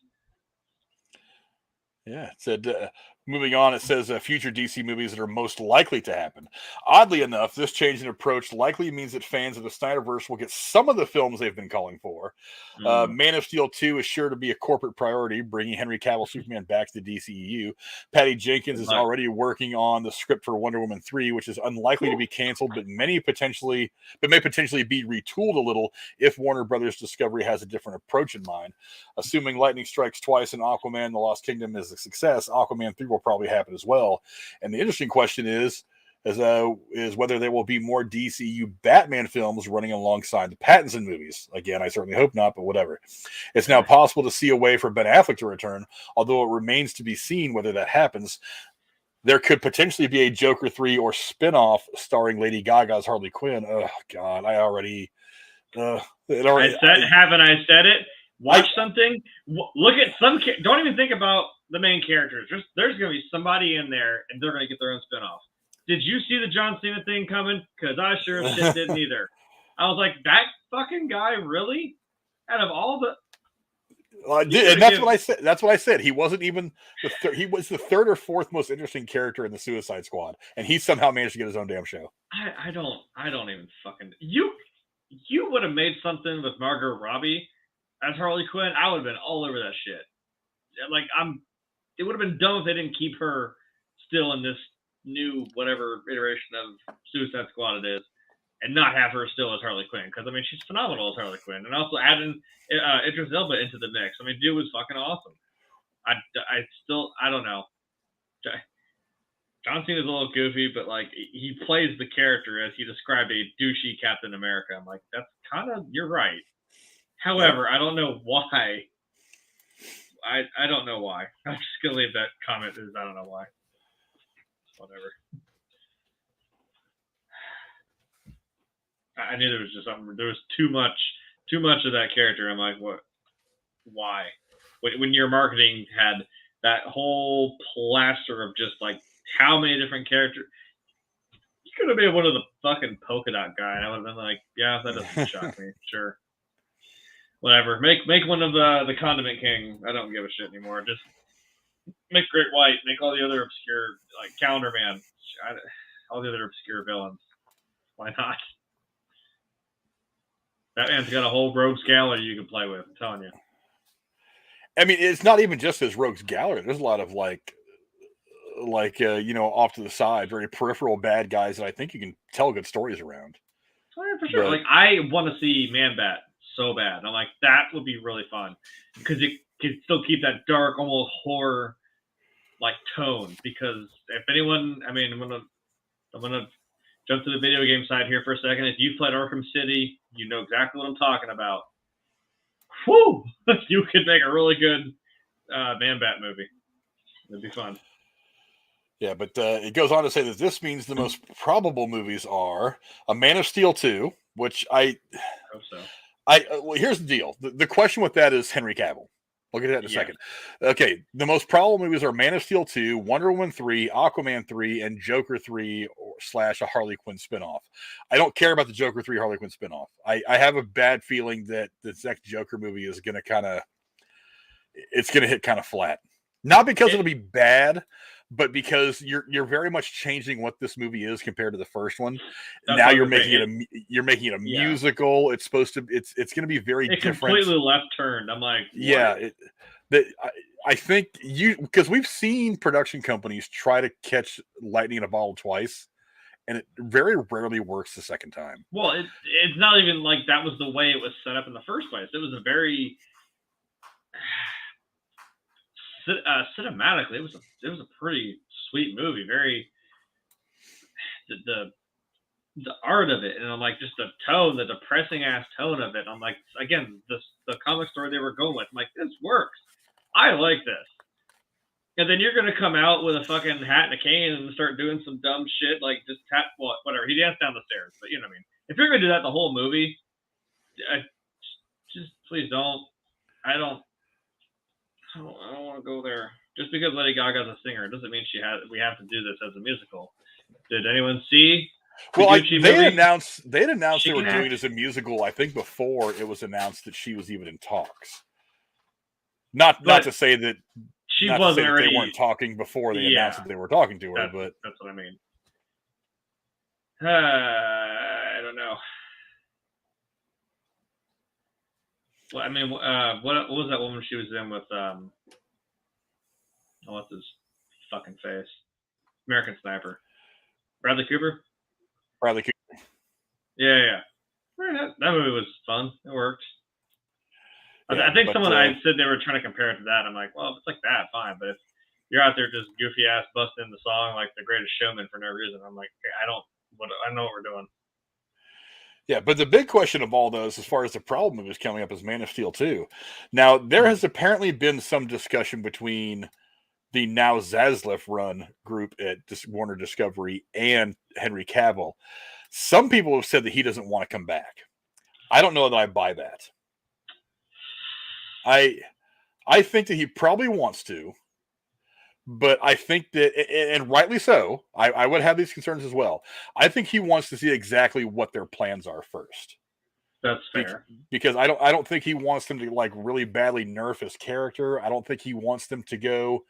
Yeah, it said, moving on, it says future DC movies that are most likely to happen. Oddly enough, this change in approach likely means that fans of the Snyderverse will get some of the films they've been calling for. Man of Steel 2 is sure to be a corporate priority, bringing Henry Cavill Superman back to the DCEU. Patty Jenkins is already working on the script for Wonder Woman 3, which is unlikely to be canceled, but may potentially be retooled a little if Warner Brothers Discovery has a different approach in mind. Assuming lightning strikes twice and Aquaman: The Lost Kingdom is a success, Aquaman 3 will probably happen as well. And the interesting question is whether there will be more DCU Batman films running alongside the Pattinson movies. Again, I certainly hope not, but whatever. It's now possible to see a way for Ben Affleck to return, although it remains to be seen whether that happens. There could potentially be a Joker 3 or spin-off starring Lady Gaga's Harley Quinn. Oh, God, haven't I said it? Watch something. Look at some. Don't even think about the main characters. There's going to be somebody in there, and they're going to get their own spinoff. Did you see the John Cena thing coming? Because I sure as shit didn't either. I was like, that fucking guy, really? Out of all the. And that's what I said. That's what I said. He wasn't even he was the third or fourth most interesting character in the Suicide Squad, and he somehow managed to get his own damn show. I don't even fucking. You would have made something with Margot Robbie as Harley Quinn. I would have been all over that shit. Like it would have been dumb if they didn't keep her still in this new whatever iteration of Suicide Squad it is, and not have her still as Harley Quinn. Because I mean, she's phenomenal as Harley Quinn, and also adding Idris Elba into the mix. I mean, dude was fucking awesome. I don't know. John Cena's a little goofy, but like he plays the character as he described a douchey Captain America. I'm like, that's kind of, you're right. However, I don't know why. I don't know why. I'm just gonna leave that comment as I don't know why. Whatever. I knew there was just something. There was too much of that character. I'm like, what? Why? When your marketing had that whole plaster of just like how many different characters, you could have been one of the fucking polka dot guy. I would have been like, yeah, that doesn't shock me. Sure. Whatever. Make one of the Condiment King. I don't give a shit anymore. Just make Great White. Make all the other obscure, like Calendar Man. All the other obscure villains. Why not? Batman's got a whole rogues gallery you can play with. I'm telling you. I mean, it's not even just his rogues gallery. There's a lot of like off to the side, very peripheral bad guys that I think you can tell good stories around. Oh, yeah, for sure. But, like I want to see Man-Bat so bad. I'm like, that would be really fun because it could still keep that dark, almost horror like tone. Because if anyone, I mean, I'm gonna jump to the video game side here for a second. If you've played Arkham City, you know exactly what I'm talking about. Whew! You could make a really good Man-Bat movie. It'd be fun. Yeah, but it goes on to say that this means the most probable movies are a Man of Steel 2, which I hope so. Well, here's the deal. The question with that is Henry Cavill. We'll get to that in a second. Okay, the most probable movies are Man of Steel 2, Wonder Woman 3, Aquaman 3, and Joker 3 / a Harley Quinn spinoff. I don't care about the Joker 3 Harley Quinn spinoff. I have a bad feeling that the next Joker movie is going to hit kind of flat. Not because it'll be bad, but because you're very much changing what this movie is compared to the first one. Now you're making it a musical. It's supposed to. It's going to be very different. Completely left turned. I'm like, what? Yeah. I think because we've seen production companies try to catch lightning in a bottle twice, and it very rarely works the second time. Well, it's not even like that was the way it was set up in the first place. It was a very cinematically, it was a pretty sweet movie. Very the the art of it, and I'm like, just the tone, the depressing ass tone of it. I'm like, again, the comic story they were going with. I'm like, this works. I like this. And then you're gonna come out with a fucking hat and a cane and start doing some dumb shit like just whatever. He danced down the stairs, but you know what I mean. If you're gonna do that the whole movie, just please don't. I don't want to go there. Just because Lady Gaga's a singer doesn't mean we have to do this as a musical. Did anyone see? Well, they had announced they were doing it as a musical. I think before it was announced that she was even in talks. Not to say that she wasn't already. They weren't talking before they announced that they were talking to her, but that's what I mean. I don't know. Well, I mean, what was that woman she was in with? What's his fucking face? American Sniper. Bradley Cooper. Yeah. That movie was fun. It worked. Yeah, I think I said they were trying to compare it to that. I'm like, well, if it's like that, fine. But if you're out there just goofy ass busting the song like The Greatest Showman for no reason, I'm like, okay, I know what we're doing. Yeah, but the big question of all those, as far as the problem is coming up, is Man of Steel 2. Now, there has apparently been some discussion between the now Zaslaf run group at Warner Discovery and Henry Cavill. Some people have said that he doesn't want to come back. I don't know that I buy that. I think that he probably wants to, but I think that, and rightly so, I would have these concerns as well. I think he wants to see exactly what their plans are first. That's fair. Because I don't think he wants them to like really badly nerf his character. I don't think he wants them to go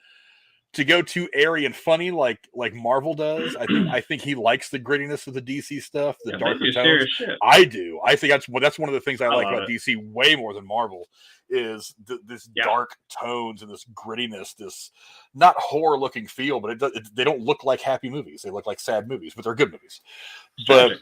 too airy and funny like Marvel does. I think he likes the grittiness of the DC stuff, the darker tones. I do. I think that's one of the things I like about DC way more than Marvel is this dark tones and this grittiness, this not horror looking feel, but they don't look like happy movies. They look like sad movies, but they're good movies. But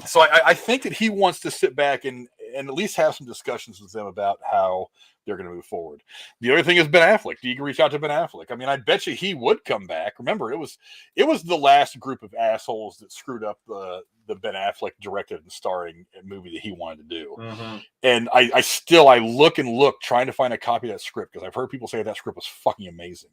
so I think that he wants to sit back and at least have some discussions with them about how they're going to move forward. The other thing is Ben Affleck. Do you can reach out to Ben Affleck? I mean, I bet you he would come back. Remember, it was the last group of assholes that screwed up the Ben Affleck directed and starring movie that he wanted to do. Mm-hmm. And I look trying to find a copy of that script because I've heard people say that script was fucking amazing.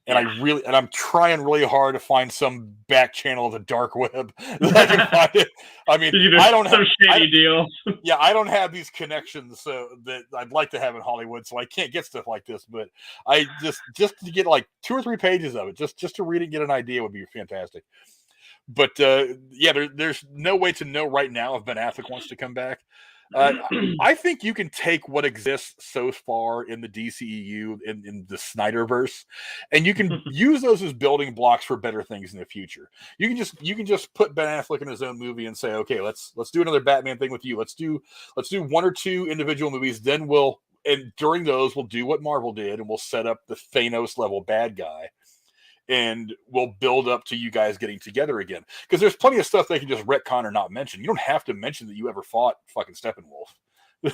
And I'm trying really hard to find some back channel of the dark web that I can find it. I mean, I don't have shady deal. Yeah, I don't have these connections so that I'd like to have in Hollywood, so I can't get stuff like this. But I just to get like 2 or 3 pages of it, just to read it and get an idea would be fantastic. But there's no way to know right now if Ben Affleck wants to come back. I think you can take what exists so far in the DCEU in the Snyderverse, and you can use those as building blocks for better things in the future. You can just put Ben Affleck in his own movie and say, okay, let's do another Batman thing with you. Let's do 1 or 2 individual movies. Then during those we'll do what Marvel did, and we'll set up the Thanos level bad guy. And we'll build up to you guys getting together again. Because there's plenty of stuff they can just retcon or not mention. You don't have to mention that you ever fought fucking Steppenwolf.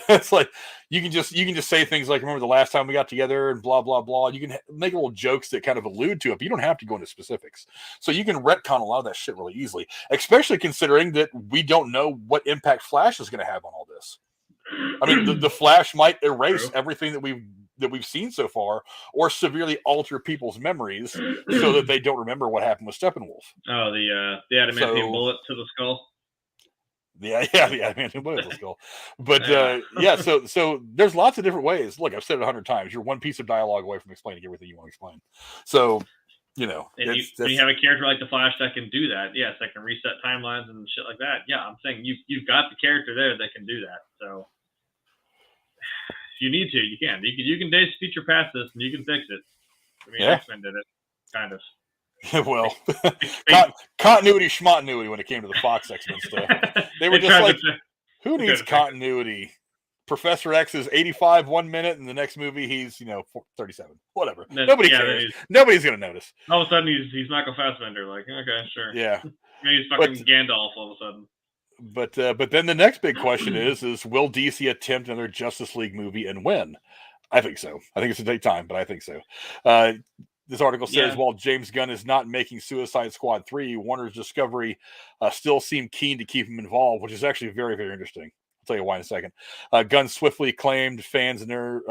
It's like you can just say things like, remember the last time we got together and blah, blah, blah. You can make little jokes that kind of allude to it, but you don't have to go into specifics. So you can retcon a lot of that shit really easily, especially considering that we don't know what impact Flash is going to have on all this. I mean, the Flash might erase everything that we've seen so far, or severely alter people's memories so that they don't remember what happened with Steppenwolf. Oh, the adamantium bullet to the skull. The adamantium bullet to the skull. But so there's lots of different ways. Look, I've said it 100 times. You're one piece of dialogue away from explaining everything you want to explain. So, and you have a character like the Flash that can do that. Yes, that can reset timelines and shit like that. Yeah, I'm saying you've got the character there that can do that. So. If you need to, you can. You can days feature past this, and you can fix it. I mean, X-Men did it, kind of. Well, continuity schmontinuity when it came to the Fox X-Men stuff. They were just like, who needs continuity? Professor X is 85 1 minute, and the next movie he's 37. Whatever. Nobody cares. Nobody's gonna notice. All of a sudden he's Michael Fassbender. Like, okay, sure. Yeah. He's fucking Gandalf all of a sudden. But then the next big question is will DC attempt another Justice League movie and when? I think so. I think it's going to take time, but I think so. This article says, Yeah. while James Gunn is not making Suicide Squad 3, Warner's Discovery still seemed keen to keep him involved, which is actually very, very interesting. I'll tell you why in a second. Gunn swiftly calmed fans' nerves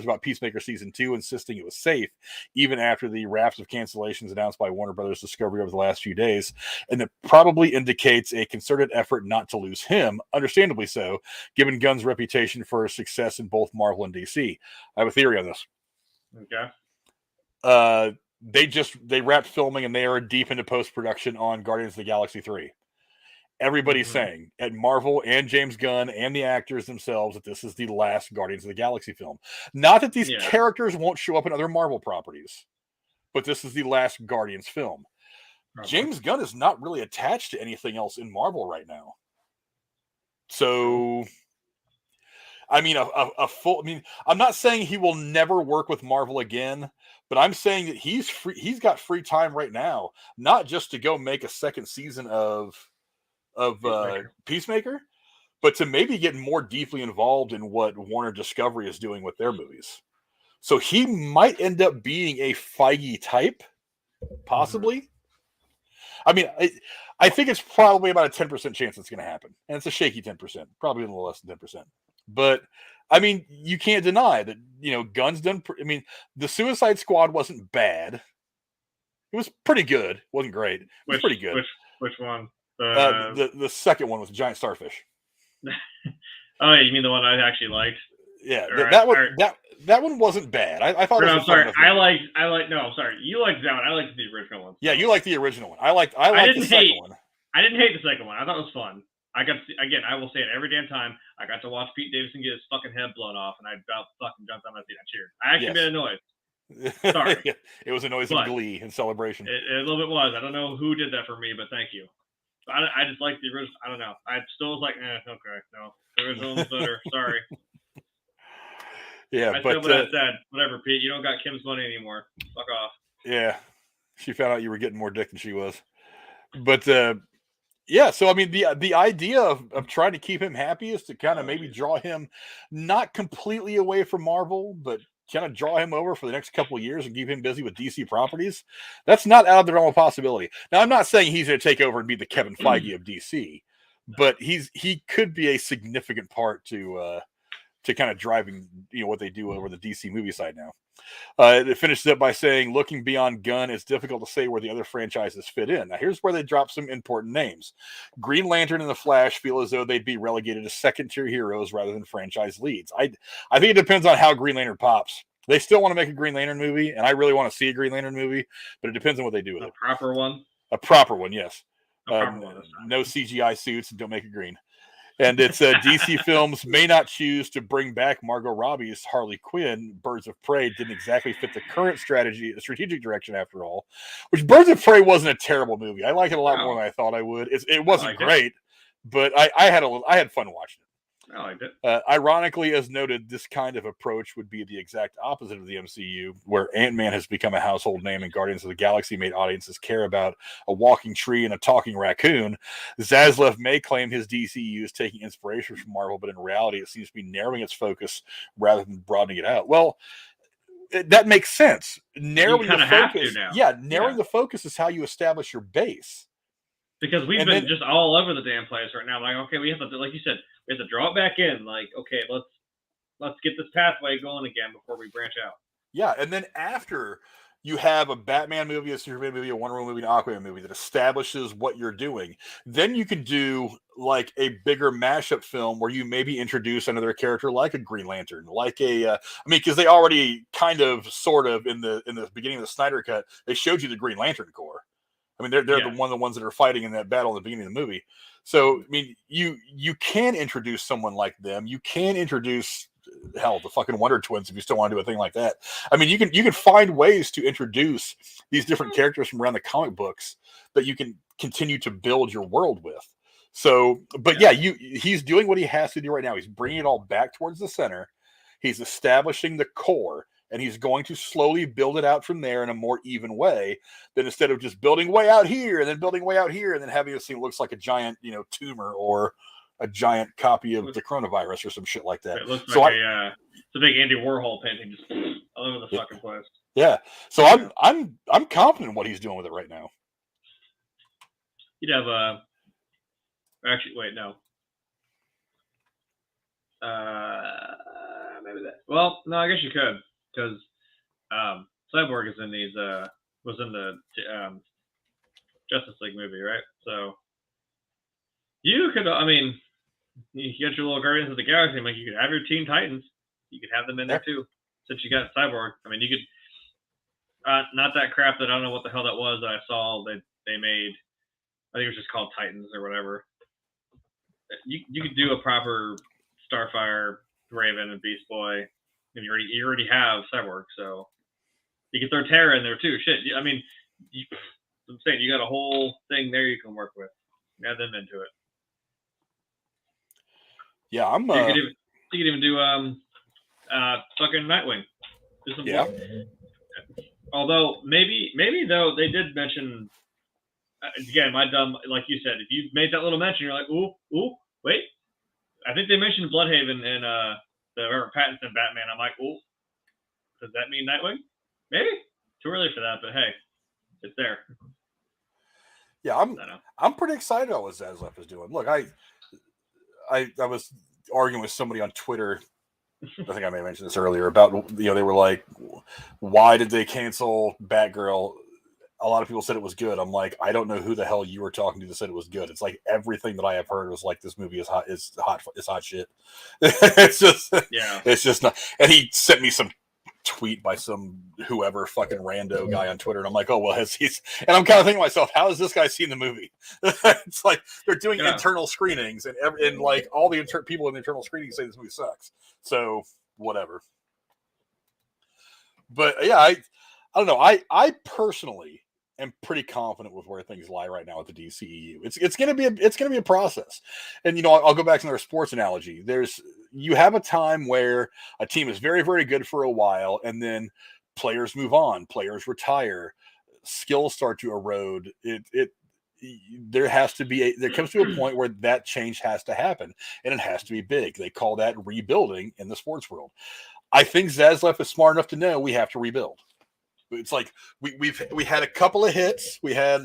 about Peacemaker Season 2, insisting it was safe, even after the raft of cancellations announced by Warner Brothers Discovery over the last few days, and it probably indicates a concerted effort not to lose him, understandably so, given Gunn's reputation for success in both Marvel and DC. I have a theory on this. Okay. They wrapped filming and they are deep into post-production on Guardians of the Galaxy 3. Everybody's saying at Marvel and James Gunn and the actors themselves that this is the last Guardians of the Galaxy film. Not that these characters won't show up in other Marvel properties, but this is the last Guardians film. Probably. James Gunn is not really attached to anything else in Marvel right now. So, I mean, I'm not saying he will never work with Marvel again, but I'm saying that he's got free time right now, not just to go make a second season of Peacemaker, but to maybe get more deeply involved in what Warner Discovery is doing with their movies. So he might end up being a Feige type, possibly. I mean, I think it's probably about a 10% chance it's going to happen. And it's a shaky 10%, probably a little less than 10%. But, I mean, you can't deny that, Gunn's done... the Suicide Squad wasn't bad. It was pretty good. It wasn't great. It was pretty good. Which one? The second one was Giant Starfish. Oh, yeah, you mean the one I actually liked? Yeah, that one wasn't bad. I thought. No, I'm sorry. No, I'm sorry. You liked that one. I liked the original one. Yeah, you liked the original one. I liked the second one. I didn't hate the second one. I thought it was fun. I will say it every damn time. I got to watch Pete Davidson get his fucking head blown off, and I about fucking jumped on my feet. I cheered. I actually made a noise. Sorry. It was a noise of glee and celebration. It a little bit was. I don't know who did that for me, but thank you. I just like the original. I don't know. I still was like, okay, no. The original was better. Sorry. Yeah, I said what I said. Whatever, Pete. You don't got Kim's money anymore. Fuck off. Yeah. She found out you were getting more dick than she was. But, yeah, so, I mean, the idea of trying to keep him happy is to kind of maybe draw him not completely away from Marvel, but kind of draw him over for the next couple of years and keep him busy with DC properties. That's not out of the realm of possibility. Now, I'm not saying he's going to take over and be the Kevin Feige of DC, but he could be a significant part to kind of driving what they do over the DC movie side now. It finishes up by saying, looking beyond Gunn, it's difficult to say where the other franchises fit in. Now, here's where they drop some important names. Green Lantern and The Flash feel as though they'd be relegated to second-tier heroes rather than franchise leads. I think it depends on how Green Lantern pops. They still want to make a Green Lantern movie, and I really want to see a Green Lantern movie, but it depends on what they do with it. A proper one? A proper one, yes. One, no CGI suits, and don't make it green. And it's DC Films may not choose to bring back Margot Robbie's Harley Quinn. Birds of Prey didn't exactly fit the current strategic direction after all, which Birds of Prey wasn't a terrible movie. I like it a lot more than I thought I would. It wasn't great, but I had fun watching it. I liked it. Ironically, as noted, this kind of approach would be the exact opposite of the MCU, where Ant-Man has become a household name and Guardians of the Galaxy made audiences care about a walking tree and a talking raccoon. Zaslaf may claim his DCEU is taking inspiration from Marvel, but in reality, it seems to be narrowing its focus rather than broadening it out. Well, that makes sense. Narrowing the focus, narrowing the focus is how you establish your base. Because we've been just all over the damn place right now. Like, okay, we have to, like you said, we have to draw it back in. Like, okay, let's get this pathway going again before we branch out. Yeah, and then after you have a Batman movie, a Superman movie, a Wonder Woman movie, an Aquaman movie that establishes what you're doing, then you can do like a bigger mashup film where you maybe introduce another character like a Green Lantern, like because they already kind of, sort of, in the beginning of the Snyder Cut, they showed you the Green Lantern Corps. I mean, they're the ones that are fighting in that battle in the beginning of the movie. So, I mean, you can introduce someone like them. You can introduce, hell, the fucking Wonder Twins if you still want to do a thing like that. I mean, you can find ways to introduce these different characters from around the comic books that you can continue to build your world with. So, but he's doing what he has to do right now. He's bringing it all back towards the center. He's establishing the core. And he's going to slowly build it out from there in a more even way than instead of just building way out here and then building way out here and then having it seem looks like a giant, tumor or a giant copy of the coronavirus or some shit like that. It looks like it's a big Andy Warhol painting just all over the fucking place. Yeah. So I'm confident in what he's doing with it right now. You'd have actually wait, no. Maybe that. Well, no, I guess you could, because Cyborg is in these was in the Justice League movie, right? So you could, I mean, you get your little Guardians of the Galaxy, like you could have your Teen Titans, you could have them in there too, since you got Cyborg. I mean, you could not that crap that I don't know what the hell that was that I saw that they made. I think it was just called Titans or whatever. You could do a proper Starfire, Raven, and Beast Boy, and you already have Cyborg, so you can throw Terra in there too. Shit, I mean, I'm saying you got a whole thing there you can work with. Add them into it. Yeah, I'm. You could even do fucking Nightwing. Yeah. Although maybe though they did mention again, my dumb, like you said, if you made that little mention, you're like, ooh, wait. I think they mentioned Bloodhaven in the Robert Pattinson Batman. I'm like, ooh, does that mean Nightwing? Maybe. Too early for that, but hey, it's there. Yeah, I'm pretty excited about what Zaslaf is doing. Look, I was arguing with somebody on Twitter. I think I may have mentioned this earlier about, they were like, why did they cancel Batgirl? A lot of people said it was good. I'm like, I don't know who the hell you were talking to that said it was good. It's like everything that I have heard was like, this movie is hot shit. It's just not. And he sent me some tweet by some whoever fucking rando guy on Twitter, and I'm like, oh well, he's. And I'm kind of thinking to myself, how has this guy seen the movie? It's like they're doing internal screenings, and like all the people in the internal screenings say this movie sucks. So whatever. But yeah, I don't know. I personally am pretty confident with where things lie right now at the DCEU. It's gonna be a process, and I'll go back to another sports analogy. You have a time where a team is very, very good for a while, and then players move on, players retire, skills start to erode. There comes to a point where that change has to happen, and it has to be big. They call that rebuilding in the sports world. I think Zaslaf is smart enough to know we have to rebuild. It's like we had a couple of hits, we had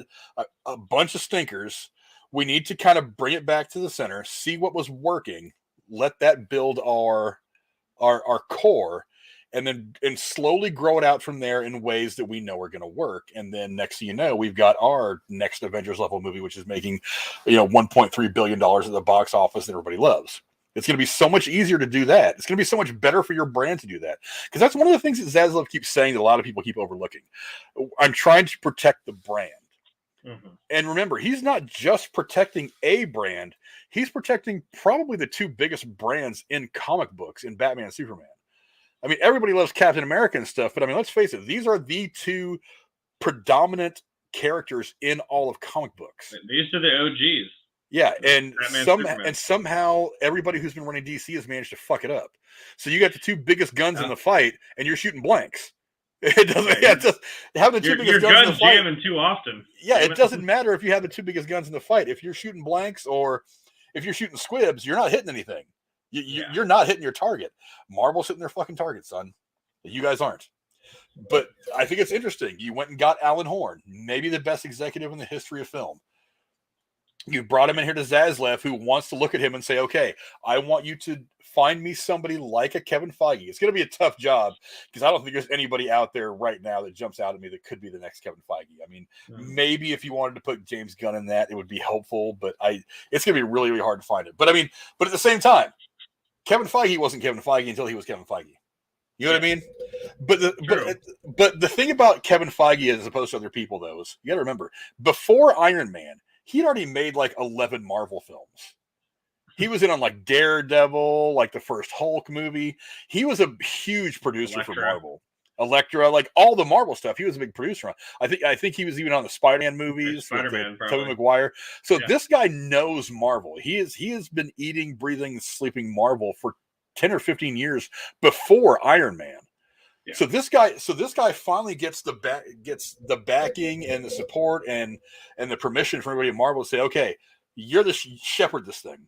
a bunch of stinkers. We need to kind of bring it back to the center, see what was working, let that build our core, and slowly grow it out from there in ways that we know are going to work. And then next thing you know, we've got our next Avengers level movie, which is making $1.3 billion at the box office that everybody loves. It's going to be so much easier to do that. It's going to be so much better for your brand to do that. Because that's one of the things that Zaslaf keeps saying that a lot of people keep overlooking. I'm trying to protect the brand. Mm-hmm. And remember, he's not just protecting a brand. He's protecting probably the two biggest brands in comic books in Batman and Superman. I mean, everybody loves Captain America and stuff, but I mean, let's face it. These are the two predominant characters in all of comic books. These are the OGs. Yeah, and somehow everybody who's been running DC has managed to fuck it up. So you got the two biggest guns in the fight, and you're shooting blanks. It doesn't. Yeah, just having the two biggest guns in the fight. Jamming too often. Yeah, it doesn't matter if you have the two biggest guns in the fight. If you're shooting blanks or if you're shooting squibs, you're not hitting anything. You're not hitting your target. Marvel's hitting their fucking target, son. You guys aren't. But I think it's interesting. You went and got Alan Horn, maybe the best executive in the history of film. You brought him in here to Zaslaf, who wants to look at him and say, okay, I want you to find me somebody like a Kevin Feige. It's going to be a tough job because I don't think there's anybody out there right now that jumps out at me that could be the next Kevin Feige. I mean, maybe if you wanted to put James Gunn in that, it would be helpful, but it's going to be really, really hard to find it. But I mean, but at the same time, Kevin Feige wasn't Kevin Feige until he was Kevin Feige. You know what I mean? But the thing about Kevin Feige as opposed to other people, though, is you got to remember, before Iron Man, he'd already made like 11 Marvel films. He was in on like Daredevil, like the first Hulk movie. He was a huge producer for Marvel. Elektra, like all the Marvel stuff. He was a big producer on. I think he was even on the Spider-Man movies. Spider-Man, Tobey Maguire. So this guy knows Marvel. He has been eating, breathing, sleeping Marvel for 10 or 15 years before Iron Man. Yeah. So this guy finally gets the backing and the support and the permission from everybody at Marvel to say, okay, you're the shepherd this thing.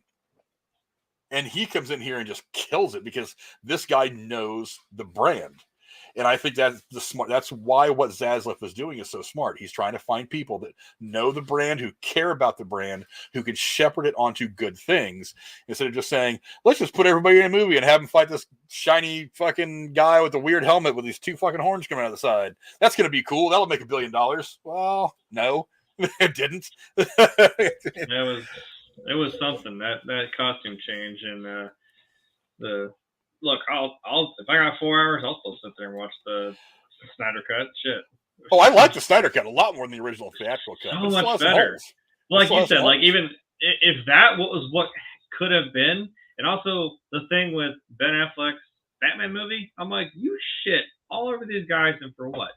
And he comes in here and just kills it because this guy knows the brand. And I think that's the smart. That's why what Zaslaf is doing is so smart. He's trying to find people that know the brand, who care about the brand, who can shepherd it onto good things, instead of just saying, let's just put everybody in a movie and have them fight this shiny fucking guy with a weird helmet with these two fucking horns coming out of the side. That's going to be cool. That'll make $1 billion. Well, no, it didn't. It was something, that costume change, and the look. I'll if I got 4 hours, I'll still sit there and watch the Snyder cut. Shit. Oh, I like the Snyder cut a lot more than the original theatrical cut. So much better. Like you said, like even if that was what could have been, and also the thing with Ben Affleck's Batman movie, I'm like, you shit all over these guys, and for what?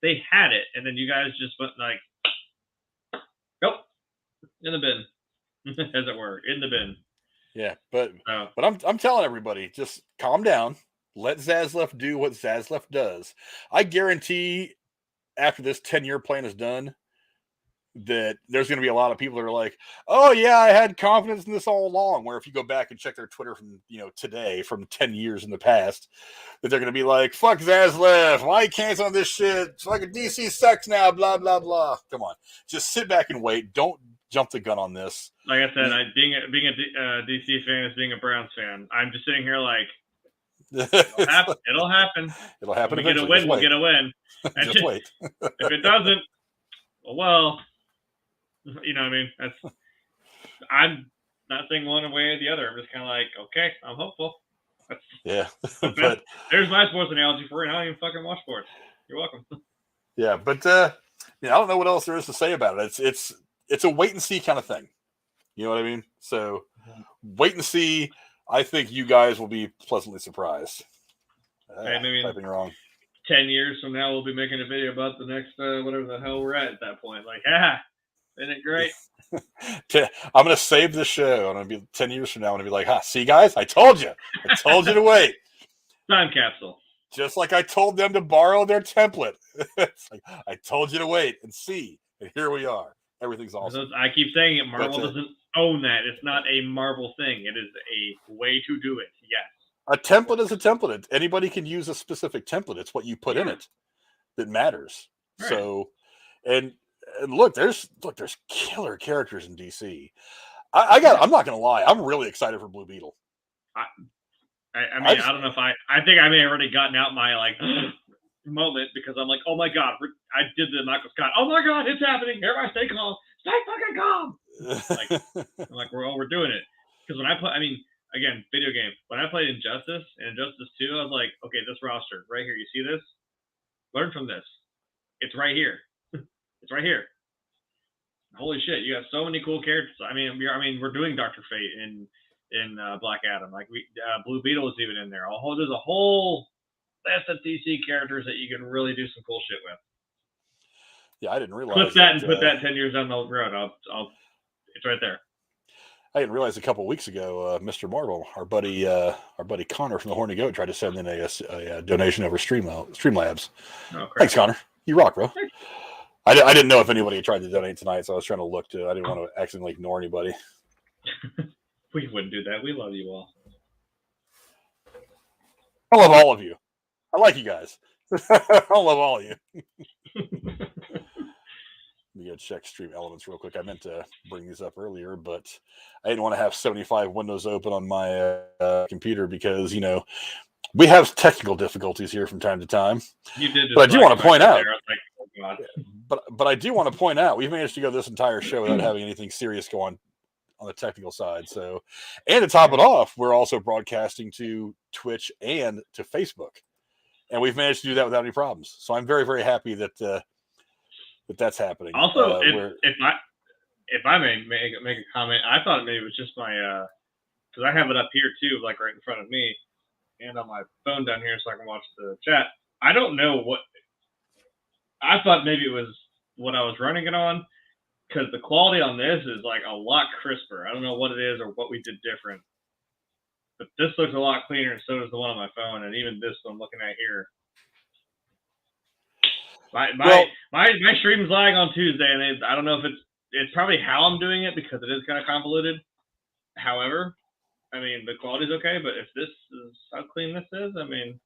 They had it, and then you guys just went like, nope, in the bin. As it were, in the bin. Yeah, but I'm telling everybody, just calm down. Let Zaslaf do what Zaslaf does. I guarantee after this 10-year plan is done, that there's going to be a lot of people that are like, oh yeah, I had confidence in this all along. Where if you go back and check their Twitter from, today, from 10 years in the past, that they're going to be like, fuck Zaslaf, why can't on this shit? Fucking DC sucks now, blah, blah, blah. Come on. Just sit back and wait. Don't jump the gun on this. Like I said, being a DC fan is being a Browns fan. I'm just sitting here like, it'll happen. It'll happen. If we get a win, we'll get a win. Just wait. If it doesn't, well, you know what I mean? I'm not saying one way or the other. I'm just kind of like, okay, I'm hopeful. Yeah. But there's my sports analogy for you. I don't even fucking watch sports. You're welcome. Yeah, but I don't know what else there is to say about it. It's a wait and see kind of thing. You know what I mean? So wait and see. I think you guys will be pleasantly surprised. Maybe typing wrong. 10 years from now, we'll be making a video about the next whatever the hell we're at that point. Like, isn't it great? I'm going to save the show. I'm going to be 10 years from now. I'm going to be like, see, guys, I told you. I told you to wait. Time capsule. Just like I told them to borrow their template. It's like, I told you to wait and see. And here we are. Everything's awesome. I keep saying it. Marvel doesn't own that. It's not a Marvel thing. It is a way to do it. Yes. A template is a template. Anybody can use a specific template. It's what you put in it that matters. Right. So, and look, there's killer characters in DC. I'm not gonna lie. I'm really excited for Blue Beetle. I mean, I don't know if I think I may have already gotten out my like moment, because I'm like, oh my god, I did the Michael Scott. Oh my god, it's happening. Everybody stay calm. Stay fucking calm. I'm like, we're doing it. Because when I play, I mean, again, video game. When I played Injustice and Injustice 2, I was like, okay, this roster right here. You see this? Learn from this. It's right here. It's right here. Holy shit, you have so many cool characters. I mean, we're doing Dr. Fate in Black Adam. Like Blue Beetle is even in there. There's a whole list of DC characters that you can really do some cool shit with. Yeah, I didn't realize. Clip that and put that 10 years down the road. It's right there. I didn't realize a couple of weeks ago, Mr. Marvel, our buddy Connor from the Horny Goat, tried to send in a donation over Streamlabs. Oh, thanks, Connor. You rock, bro. I didn't know if anybody tried to donate tonight, so I was trying to look to. I didn't want to accidentally ignore anybody. We wouldn't do that. We love you all. I love all of you. I like you guys. I love all of you. Let me go check Stream Elements real quick. I meant to bring these up earlier, but I didn't want to have 75 windows open on my computer because, we have technical difficulties here from time to time. You did, but I do want to point out. Like, oh, but I do want to point out we've managed to go this entire show without having anything serious go on the technical side. So, and to top it off, we're also broadcasting to Twitch and to Facebook, and we've managed to do that without any problems. So I'm very, very happy that that's happening. Also, if I may make a comment, I thought maybe it was just my because I have it up here too, like right in front of me, and on my phone down here, so I can watch the chat. I don't know what. I thought maybe it was what I was running it on, because the quality on this is like a lot crisper. I don't know what it is or what we did different, but this looks a lot cleaner, and so does the one on my phone, and even this one I'm looking at here. My stream's lagging on Tuesday, and I don't know if it's probably how I'm doing it, because it is kind of convoluted. However, I mean, the quality's okay, but if this is how clean this is, I mean,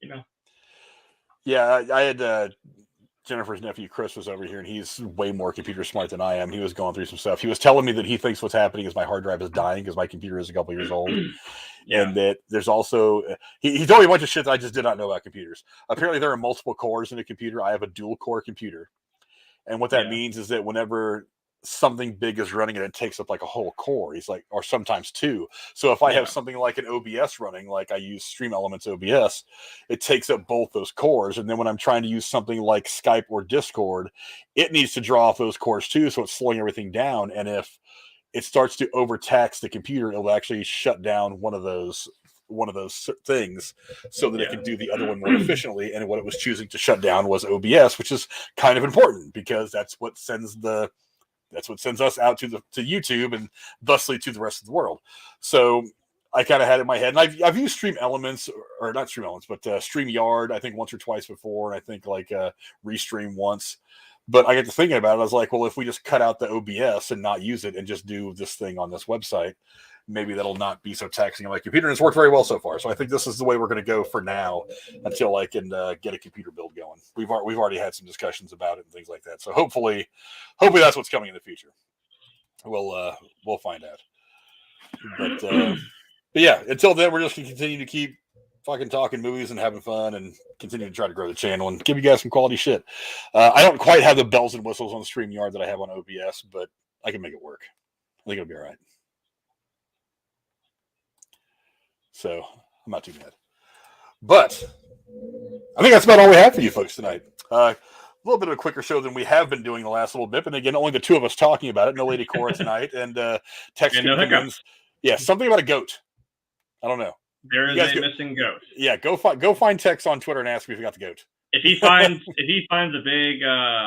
you know. Yeah, I had Jennifer's nephew Chris was over here, and he's way more computer smart than I am. He was going through some stuff. He was telling me that he thinks what's happening is my hard drive is dying because my computer is a couple years old, Yeah. and that there's also he told me a bunch of shit that I just did not know about computers. Apparently, there are multiple cores in a computer. I have a dual core computer, and what that means is that whenever something big is running and it takes up like a whole core, he's like, or sometimes two. So if I have something like an OBS running, like I use Stream Elements OBS, it takes up both those cores. And then when I'm trying to use something like Skype or Discord, it needs to draw off those cores too. So it's slowing everything down. And if it starts to overtax the computer, it'll actually shut down one of those things so that it can do the other one more efficiently. And what it was choosing to shut down was OBS, which is kind of important because that's what sends us out to YouTube and thusly to the rest of the world. So I kind of had it in my head, and I've used Stream Elements, or not Stream Elements, but StreamYard, I think once or twice before, and I think like Restream once. But I got to thinking about it. I was like, well, if we just cut out the OBS and not use it and just do this thing on this website, maybe that'll not be so taxing on my computer. And it's worked very well so far. So I think this is the way we're going to go for now until I can get a computer build going. We've already had some discussions about it and things like that. So hopefully that's what's coming in the future. We'll find out. But yeah, until then, we're just going to continue to keep fucking talking movies and having fun and continue to try to grow the channel and give you guys some quality shit. I don't quite have the bells and whistles on StreamYard that I have on OBS, but I can make it work. I think it'll be all right. So I'm not too bad. But I think that's about all we have for you folks tonight. A little bit of a quicker show than we have been doing the last little bit. And again, only the two of us talking about it. No Lady Cora tonight. And text opinions. Yeah, something about a goat. I don't know. There is a missing goat. Yeah, go find Tex on Twitter and ask me if you got the goat. If he finds a big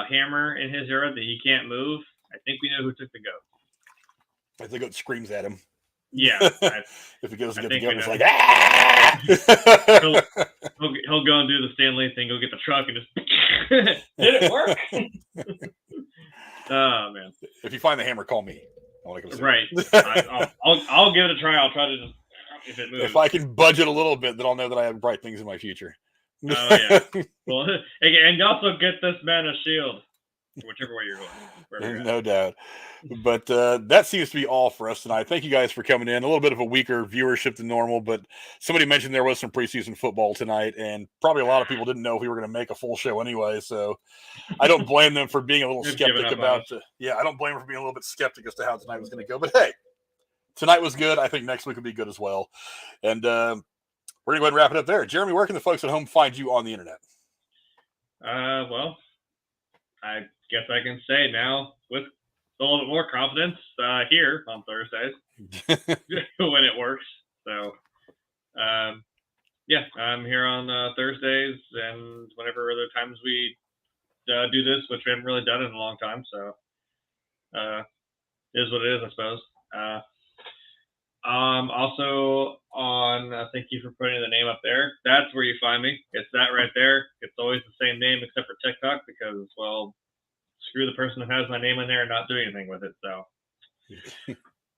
hammer in his yard that he can't move, I think we know who took the goat. If the goat screams at him. Yeah. If he goes to get the goat, it's like, ah! he'll go and do the Stanley thing. Go get the truck and just did it work? Oh man! If you find the hammer, call me. I want to come see right. I'll give it a try. I'll try to just if it moves. If I can budget a little bit, then I'll know that I have bright things in my future. Oh yeah. Well, and also get this man a shield. Whichever way you're going. No doubt. But that seems to be all for us tonight. Thank you guys for coming in. A little bit of a weaker viewership than normal, but somebody mentioned there was some preseason football tonight, and probably a lot of people didn't know if we were going to make a full show anyway. So I don't blame them for being a little skeptic about it. Yeah, I don't blame them for being a little bit skeptic as to how tonight was going to go. But hey, tonight was good. I think next week will be good as well. And we're going to go ahead and wrap it up there. Jeremy, where can the folks at home find you on the internet? Well, I guess I can say now with a little bit more confidence here on Thursdays when it works. So, yeah, I'm here on Thursdays and whenever other times we do this, which we haven't really done in a long time. So, it is what it is, I suppose. Also on, thank you for putting the name up there. That's where you find me. It's that right there. It's always the same name except for TikTok because, well, screw the person who has my name in there and not doing anything with it. So,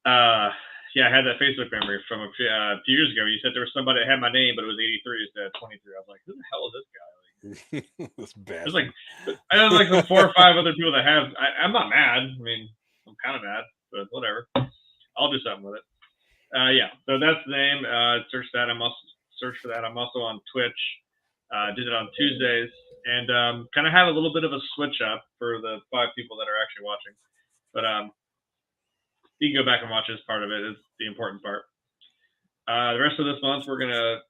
yeah, I had that Facebook memory from a few years ago. You said there was somebody that had my name, but it was 83 instead of 23. I was like, who the hell is this guy? That's bad. There's like some 4 or 5 other people that have. I'm not mad. I mean, I'm kind of mad, but whatever. I'll do something with it. Yeah, so that's the name. Search for that. I'm also on Twitch. Did it on Tuesdays, and kind of have a little bit of a switch up for the 5 people that are actually watching. But you can go back and watch this part of it. Is the important part. The rest of this month we're gonna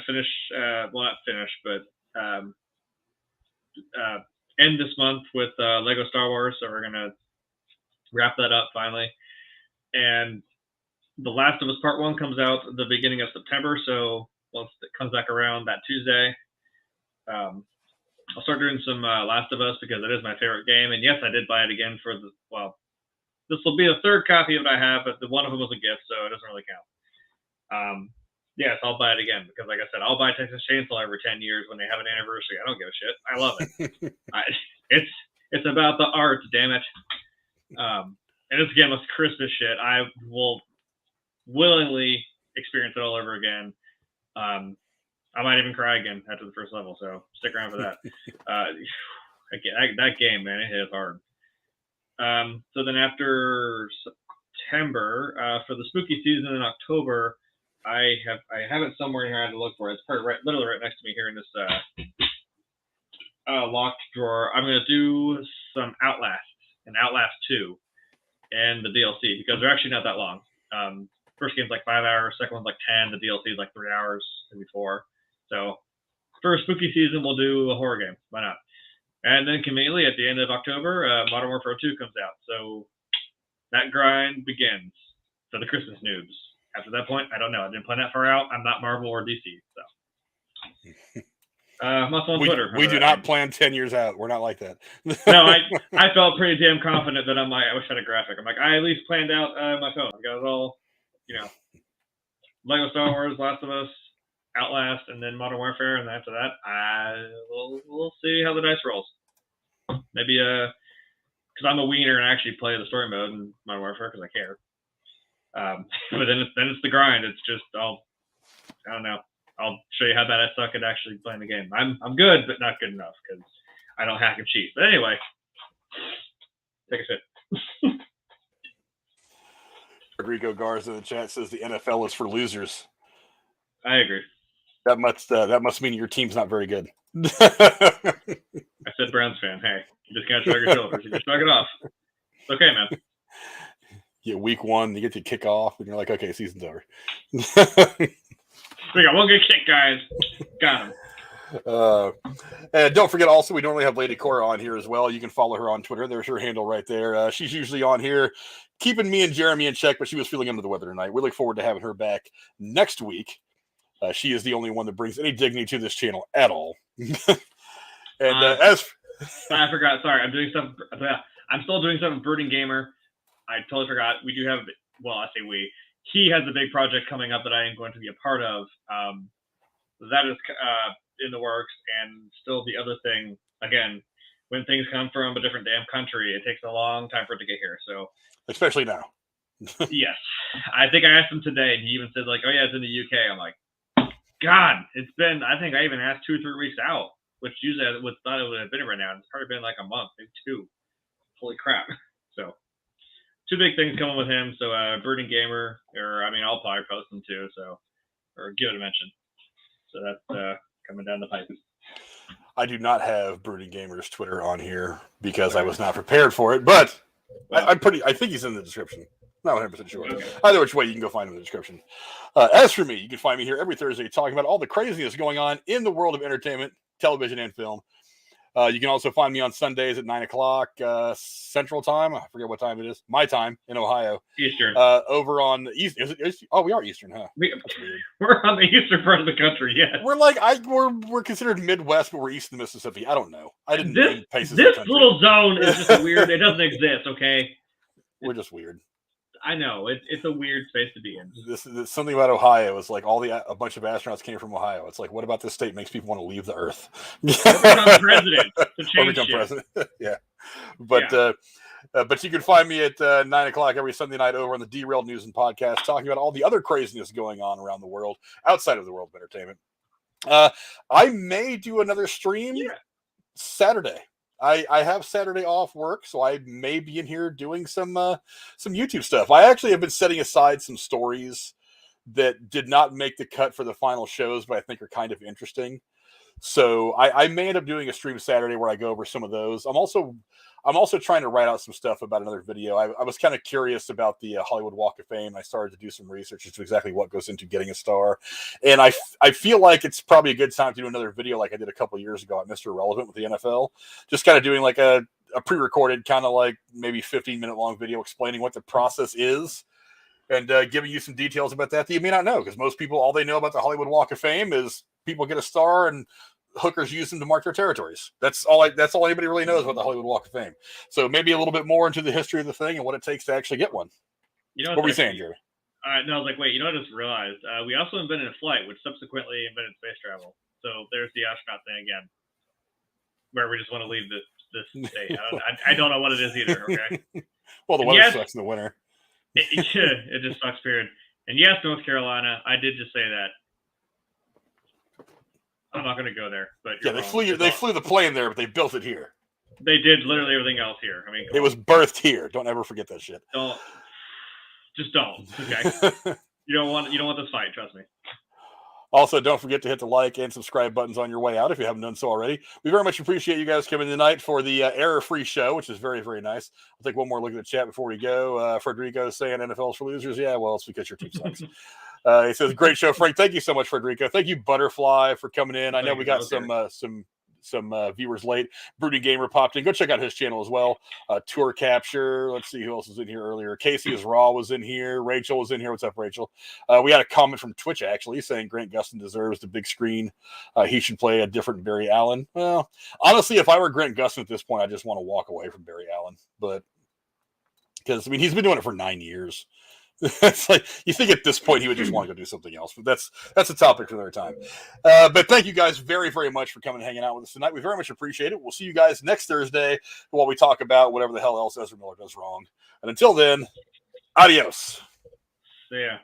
finish. Well, not finish, but end this month with Lego Star Wars. So we're gonna wrap that up finally, and The Last of Us Part 1 comes out at the beginning of September, so once it comes back around that Tuesday, I'll start doing some Last of Us because it is my favorite game. And yes, I did buy it again for this will be the 3rd copy of it I have, but one of them was a gift, so it doesn't really count. Yes, I'll buy it again because, like I said, I'll buy Texas Chainsaw every 10 years when they have an anniversary. I don't give a shit. I love it. It's about the art, damn it. And it's again with Christmas shit. I will willingly experience it all over again. I might even cry again after the first level, so stick around for that. That game, man, it hit hard. So then after September, for the spooky season in October, I have it somewhere here. I had to look for it. It's literally right next to me here in this locked drawer. I'm going to do some Outlast and Outlast 2 and the DLC because they're actually not that long. First game's like 5 hours, second one's like 10, the DLC is like 3 hours, maybe 4. So for spooky season, we'll do a horror game. Why not? And then conveniently at the end of October, Modern Warfare 2 comes out. So that grind begins for the Christmas noobs. After that point, I don't know. I didn't plan that far out. I'm not Marvel or DC, so. I'm also on Twitter. We do not plan 10 years out. We're not like that. No, I felt pretty damn confident that I'm like, I wish I had a graphic. I'm like, I at least planned out my phone. I got it all, Lego Star Wars, Last of Us, Outlast, and then Modern Warfare, and after that, we'll see how the dice rolls. Maybe because I'm a wiener and I actually play the story mode in Modern Warfare because I care. But then it's the grind. It's just I don't know. I'll show you how bad I suck at actually playing the game. I'm good, but not good enough because I don't hack and cheat. But anyway, take a sip. Rodrigo Garza in the chat says the NFL is for losers. I agree. That must mean your team's not very good. I said Browns fan. Hey, you just can't shrug your shoulders. You just shrug it off. It's okay, man. Yeah, week 1, you get to kick off, and you're like, okay, season's over. We got one good kick, guys. Got him. And don't forget, also, we normally have Lady Cora on here as well. You can follow her on Twitter. There's her handle right there. She's usually on here keeping me and Jeremy in check, but she was feeling under the weather tonight. We look forward to having her back next week. She is the only one that brings any dignity to this channel at all. And I forgot. Sorry, I'm doing stuff. I'm still doing stuff with Birding Gamer. I totally forgot. We do have. Well, I say we. He has a big project coming up that I am going to be a part of. That is in the works, and still the other thing. Again, when things come from a different damn country, it takes a long time for it to get here. So, especially now. Yes, I think I asked him today, and he even said like, "Oh yeah, it's in the UK." I'm like, God, it's been. I think I even asked 2 or 3 weeks out, which usually I would thought it would have been right now. It's probably been like a month, maybe 2. Holy crap! So. 2 big things coming with him. So, Birding Gamer, I'll probably post them too. So, or give it a mention. So that's coming down the pipe. I do not have Birding Gamer's Twitter on here because I was not prepared for it. But I think he's in the description. Not 100% sure. Okay. Either which way, you can go find him in the description. As for me, you can find me here every Thursday talking about all the craziness going on in the world of entertainment, television, and film. You can also find me on Sundays at 9 o'clock Central Time. I forget what time it is. My time in Ohio. Eastern. Over on the East. We are Eastern, huh? We're on the eastern part of the country. Yes. We're like we're considered Midwest, but we're east of the Mississippi. I don't know. I didn't. This little zone is just weird. It doesn't exist. Okay. We're just weird. I know it's a weird space to be in. This something about Ohio is like a bunch of astronauts came from Ohio. It's like, what about this state makes people want to leave the Earth? Become president to change become president. Yeah, but you can find me at 9 o'clock every Sunday night over on the Derailed News and Podcast, talking about all the other craziness going on around the world outside of the world of entertainment. I may do another stream Saturday. I have Saturday off work, so I may be in here doing some YouTube stuff. I actually have been setting aside some stories that did not make the cut for the final shows, but I think are kind of interesting. So I may end up doing a stream Saturday where I go over some of those. I'm also trying to write out some stuff about another video. I was kind of curious about the Hollywood Walk of Fame. I started to do some research as to exactly what goes into getting a star. And I feel like it's probably a good time to do another video like I did a couple of years ago at Mr. Relevant with the NFL. Just kind of doing like a pre-recorded kind of like maybe 15-minute long video explaining what the process is and giving you some details about that you may not know, because most people, all they know about the Hollywood Walk of Fame is people get a star and hookers use them to mark their territories. That's all anybody really knows about the Hollywood Walk of Fame. So maybe a little bit more into the history of the thing and what it takes to actually get one. What were you saying, Jerry? No, I was like, wait, I just realized we also invented a flight, which subsequently invented space travel. So there's the astronaut thing again, where we just want to leave this state. I don't know what it is either. Okay. Well, the weather sucks in the winter. It just sucks, period. And yes, North Carolina, I did just say that. I'm not going to go there. But yeah, they flew the plane there, but they built it here. They did literally everything else here. I mean, it was birthed here. Don't ever forget that shit. Don't. Okay. You don't want this fight. Trust me. Also, don't forget to hit the like and subscribe buttons on your way out if you haven't done so already. We very much appreciate you guys coming tonight for the error-free show, which is very, very nice. I'll take one more look at the chat before we go. Federico saying NFL's for losers. Yeah, well, it's because your team sucks. He says, great show, Frank. Thank you so much, Federico. Thank you, Butterfly, for coming in. I know we got some viewers late. Broody Gamer popped in. Go check out his channel as well. Tour Capture. Let's see who else was in here earlier. Casey is Raw was in here. Rachel was in here. What's up, Rachel? We had a comment from Twitch actually saying Grant Gustin deserves the big screen. He should play a different Barry Allen. Well, honestly, if I were Grant Gustin at this point, I just want to walk away from Barry Allen. But because I mean, he's been doing it for 9 years. It's like you think at this point he would just want to go do something else, but that's a topic for another time. But thank you guys very, very much for coming and hanging out with us tonight. We very much appreciate it. We'll see you guys next Thursday while we talk about whatever the hell else Ezra Miller does wrong. And until then, adios. See ya.